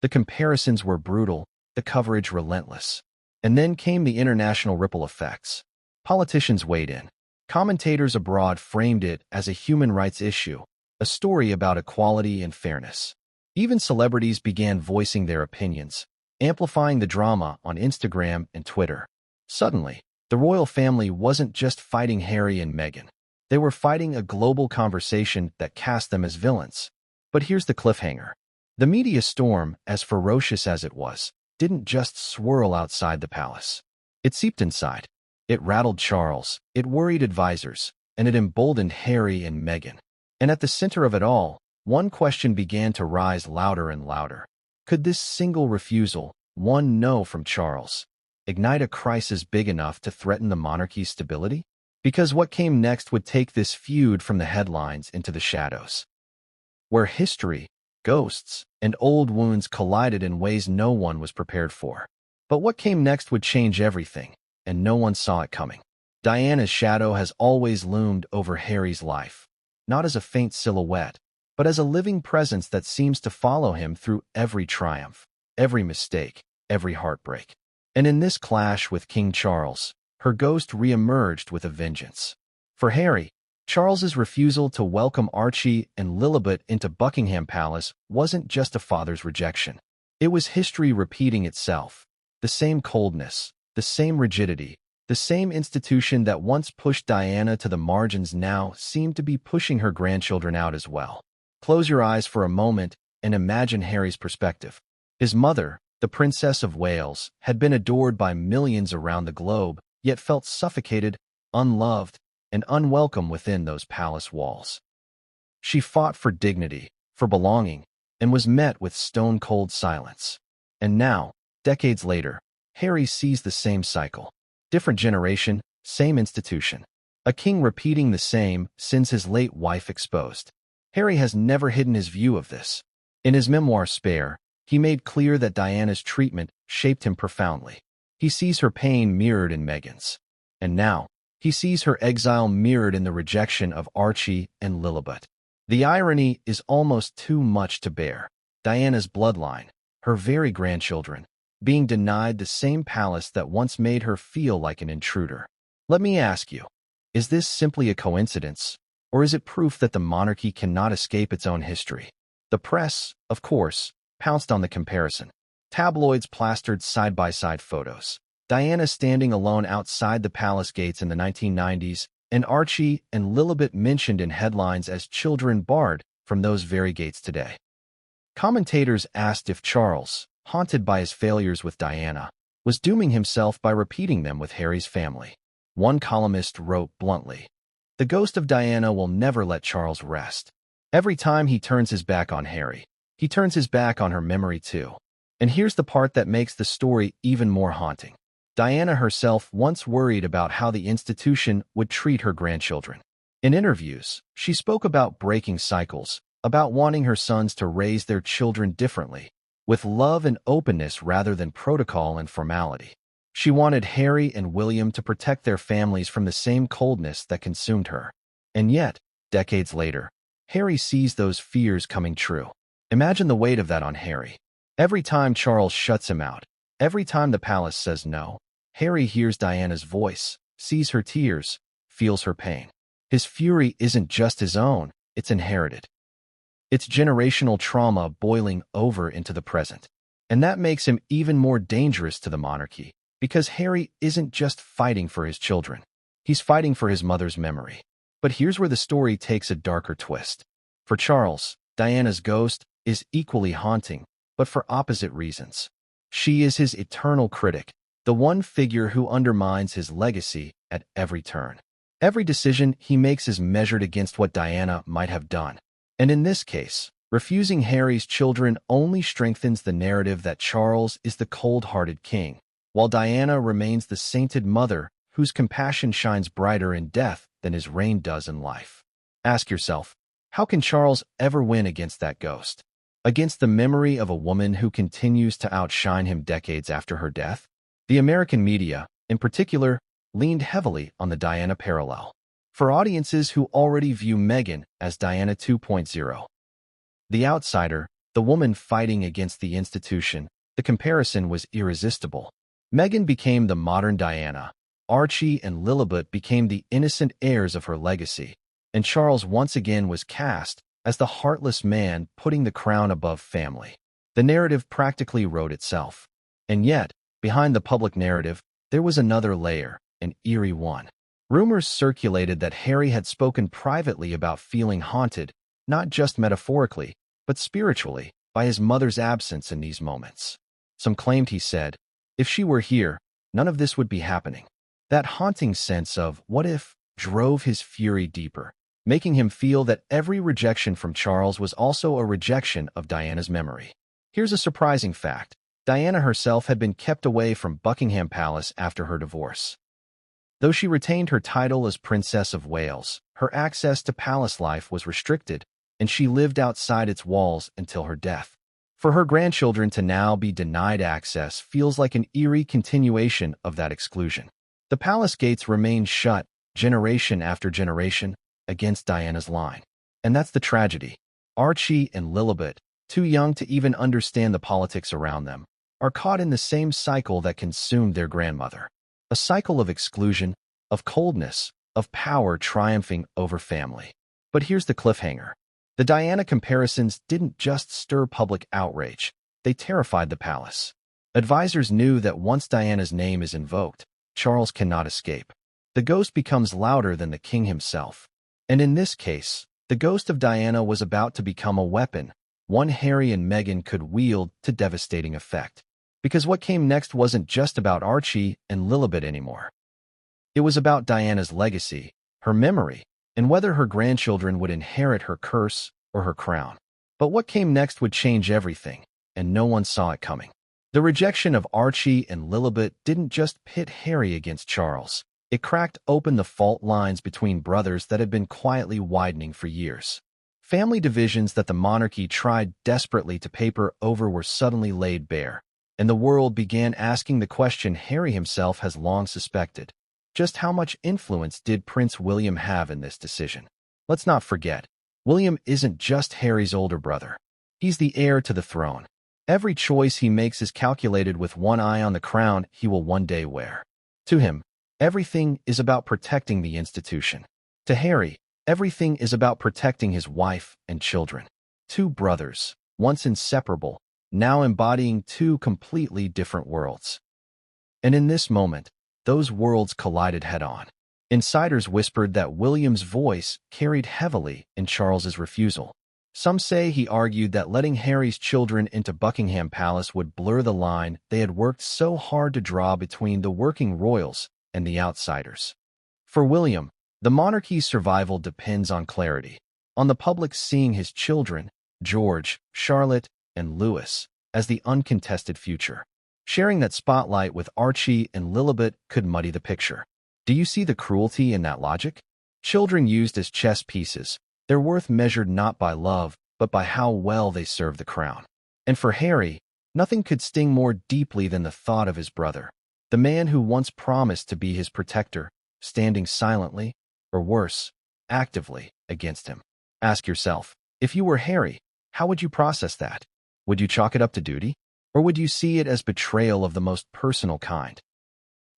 Speaker 1: The comparisons were brutal, the coverage relentless. And then came the international ripple effects. Politicians weighed in. Commentators abroad framed it as a human rights issue, a story about equality and fairness. Even celebrities began voicing their opinions, amplifying the drama on Instagram and Twitter. Suddenly, The royal family wasn't just fighting Harry and Meghan. They were fighting a global conversation that cast them as villains. But here's the cliffhanger. The media storm, as ferocious as it was, didn't just swirl outside the palace. It seeped inside. It rattled Charles, it worried advisors, and it emboldened Harry and Meghan. And at the center of it all, one question began to rise louder and louder. Could this single refusal, one no from Charles, ignite a crisis big enough to threaten the monarchy's stability? Because what came next would take this feud from the headlines into the shadows, where history, ghosts, and old wounds collided in ways no one was prepared for. But what came next would change everything, and no one saw it coming. Diana's shadow has always loomed over Harry's life, not as a faint silhouette, but as a living presence that seems to follow him through every triumph, every mistake, every heartbreak. And in this clash with King Charles, her ghost re-emerged with a vengeance. For Harry, Charles's refusal to welcome Archie and Lilibet into Buckingham Palace wasn't just a father's rejection. It was history repeating itself. The same coldness, the same rigidity, the same institution that once pushed Diana to the margins now seemed to be pushing her grandchildren out as well. Close your eyes for a moment and imagine Harry's perspective. His mother, the Princess of Wales, had been adored by millions around the globe, yet felt suffocated, unloved, and unwelcome within those palace walls. She fought for dignity, for belonging, and was met with stone-cold silence. And now, decades later, Harry sees the same cycle. Different generation, same institution. A king repeating the same sins his late wife exposed. Harry has never hidden his view of this. In his memoir Spare, he made clear that Diana's treatment shaped him profoundly. He sees her pain mirrored in Meghan's. And now, he sees her exile mirrored in the rejection of Archie and Lilibet. The irony is almost too much to bear. Diana's bloodline, her very grandchildren, being denied the same palace that once made her feel like an intruder. Let me ask you, is this simply a coincidence, or is it proof that the monarchy cannot escape its own history? The press, of course, pounced on the comparison. Tabloids plastered side-by-side photos. Diana standing alone outside the palace gates in the 1990s, and Archie and Lilibet mentioned in headlines as children barred from those very gates today. Commentators asked if Charles, haunted by his failures with Diana, was dooming himself by repeating them with Harry's family. One columnist wrote bluntly, "The ghost of Diana will never let Charles rest. Every time he turns his back on Harry, he turns his back on her memory too." And here's the part that makes the story even more haunting. Diana herself once worried about how the institution would treat her grandchildren. In interviews, she spoke about breaking cycles, about wanting her sons to raise their children differently, with love and openness rather than protocol and formality. She wanted Harry and William to protect their families from the same coldness that consumed her. And yet, decades later, Harry sees those fears coming true. Imagine the weight of that on Harry. Every time Charles shuts him out, every time the palace says no, Harry hears Diana's voice, sees her tears, feels her pain. His fury isn't just his own, it's inherited. It's generational trauma boiling over into the present. And that makes him even more dangerous to the monarchy, because Harry isn't just fighting for his children. He's fighting for his mother's memory. But here's where the story takes a darker twist. For Charles, Diana's ghost is equally haunting, but for opposite reasons. She is his eternal critic, the one figure who undermines his legacy at every turn. Every decision he makes is measured against what Diana might have done. And in this case, refusing Harry's children only strengthens the narrative that Charles is the cold-hearted king, while Diana remains the sainted mother whose compassion shines brighter in death than his reign does in life. Ask yourself, how can Charles ever win against that ghost? Against the memory of a woman who continues to outshine him decades after her death? The American media, in particular, leaned heavily on the Diana parallel. For audiences who already view Meghan as Diana 2.0. The outsider, the woman fighting against the institution, the comparison was irresistible. Meghan became the modern Diana. Archie and Lilibet became the innocent heirs of her legacy. And Charles once again was cast as the heartless man putting the crown above family. The narrative practically wrote itself. And yet, behind the public narrative, there was another layer, an eerie one. Rumors circulated that Harry had spoken privately about feeling haunted, not just metaphorically, but spiritually, by his mother's absence in these moments. Some claimed he said, "If she were here, none of this would be happening." That haunting sense of "what if" drove his fury deeper, making him feel that every rejection from Charles was also a rejection of Diana's memory. Here's a surprising fact. Diana herself had been kept away from Buckingham Palace after her divorce. Though she retained her title as Princess of Wales, her access to palace life was restricted, and she lived outside its walls until her death. For her grandchildren to now be denied access feels like an eerie continuation of that exclusion. The palace gates remained shut, generation after generation, against Diana's line. And that's the tragedy. Archie and Lilibet, too young to even understand the politics around them, are caught in the same cycle that consumed their grandmother. A cycle of exclusion, of coldness, of power triumphing over family. But here's the cliffhanger. The Diana comparisons didn't just stir public outrage, they terrified the palace. Advisors knew that once Diana's name is invoked, Charles cannot escape. The ghost becomes louder than the king himself. And in this case, the ghost of Diana was about to become a weapon, one Harry and Meghan could wield to devastating effect. Because what came next wasn't just about Archie and Lilibet anymore. It was about Diana's legacy, her memory, and whether her grandchildren would inherit her curse or her crown. But what came next would change everything, and no one saw it coming. The rejection of Archie and Lilibet didn't just pit Harry against Charles. It cracked open the fault lines between brothers that had been quietly widening for years. Family divisions that the monarchy tried desperately to paper over were suddenly laid bare, and the world began asking the question Harry himself has long suspected. Just how much influence did Prince William have in this decision? Let's not forget, William isn't just Harry's older brother. He's the heir to the throne. Every choice he makes is calculated with one eye on the crown he will one day wear. To him, everything is about protecting the institution. To Harry, everything is about protecting his wife and children. Two brothers, once inseparable, now embodying two completely different worlds. And in this moment, those worlds collided head-on. Insiders whispered that William's voice carried heavily in Charles's refusal. Some say he argued that letting Harry's children into Buckingham Palace would blur the line they had worked so hard to draw between the working royals and the outsiders. For William, the monarchy's survival depends on clarity, on the public seeing his children, George, Charlotte, and Louis, as the uncontested future. Sharing that spotlight with Archie and Lilibet could muddy the picture. Do you see the cruelty in that logic? Children used as chess pieces, their worth measured not by love, but by how well they serve the crown. And for Harry, nothing could sting more deeply than the thought of his brother, the man who once promised to be his protector, standing silently, or worse, actively, against him. Ask yourself, if you were Harry, how would you process that? Would you chalk it up to duty? Or would you see it as betrayal of the most personal kind?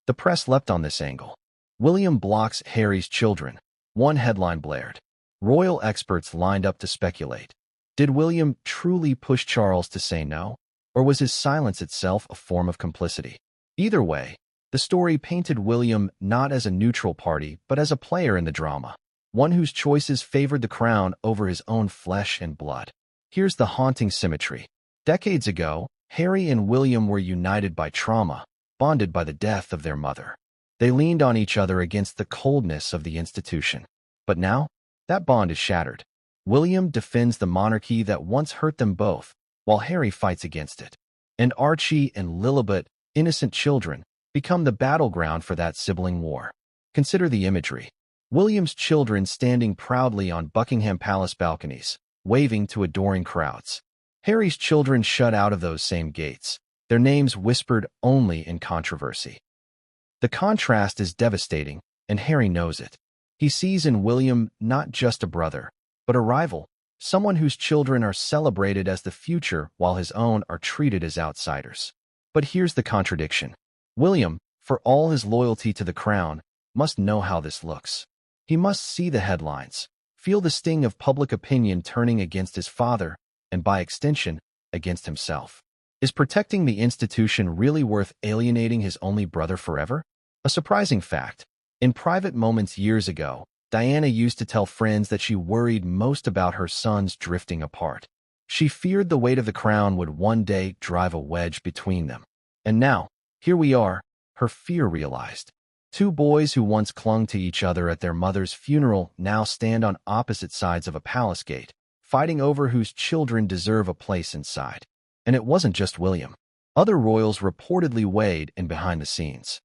Speaker 1: The press leapt on this angle. William blocks Harry's children. One headline blared. Royal experts lined up to speculate. Did William truly push Charles to say no? Or was his silence itself a form of complicity? Either way, the story painted William not as a neutral party, but as a player in the drama, one whose choices favored the crown over his own flesh and blood. Here's the haunting symmetry. Decades ago, Harry and William were united by trauma, bonded by the death of their mother. They leaned on each other against the coldness of the institution. But now, that bond is shattered. William defends the monarchy that once hurt them both, while Harry fights against it. And Archie and Lilibet, innocent children, become the battleground for that sibling war. Consider the imagery. William's children standing proudly on Buckingham Palace balconies, waving to adoring crowds. Harry's children shut out of those same gates, their names whispered only in controversy. The contrast is devastating, and Harry knows it. He sees in William not just a brother, but a rival, someone whose children are celebrated as the future while his own are treated as outsiders. But here's the contradiction. William, for all his loyalty to the crown, must know how this looks. He must see the headlines, feel the sting of public opinion turning against his father, and by extension, against himself. Is protecting the institution really worth alienating his only brother forever? A surprising fact. In private moments years ago, Diana used to tell friends that she worried most about her sons drifting apart. She feared the weight of the crown would one day drive a wedge between them. And now, here we are, her fear realized. Two boys who once clung to each other at their mother's funeral now stand on opposite sides of a palace gate, fighting over whose children deserve a place inside. And it wasn't just William. Other royals reportedly weighed in behind the scenes.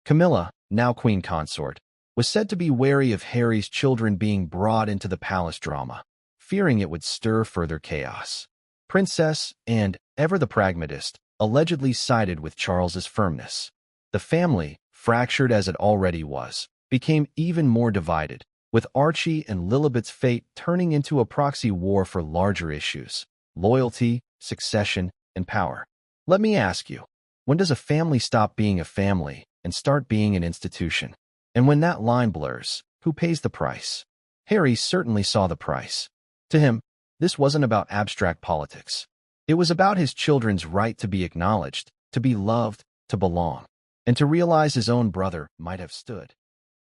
Speaker 1: Camilla, now queen consort, was said to be wary of Harry's children being brought into the palace drama, fearing it would stir further chaos. Princess, and, ever the pragmatist, allegedly sided with Charles's firmness. The family, fractured as it already was, became even more divided, with Archie and Lilibet's fate turning into a proxy war for larger issues: loyalty, succession, and power. Let me ask you, when does a family stop being a family and start being an institution? And when that line blurs, who pays the price? Harry certainly saw the price. To him, this wasn't about abstract politics. It was about his children's right to be acknowledged, to be loved, to belong, and to realize his own brother might have stood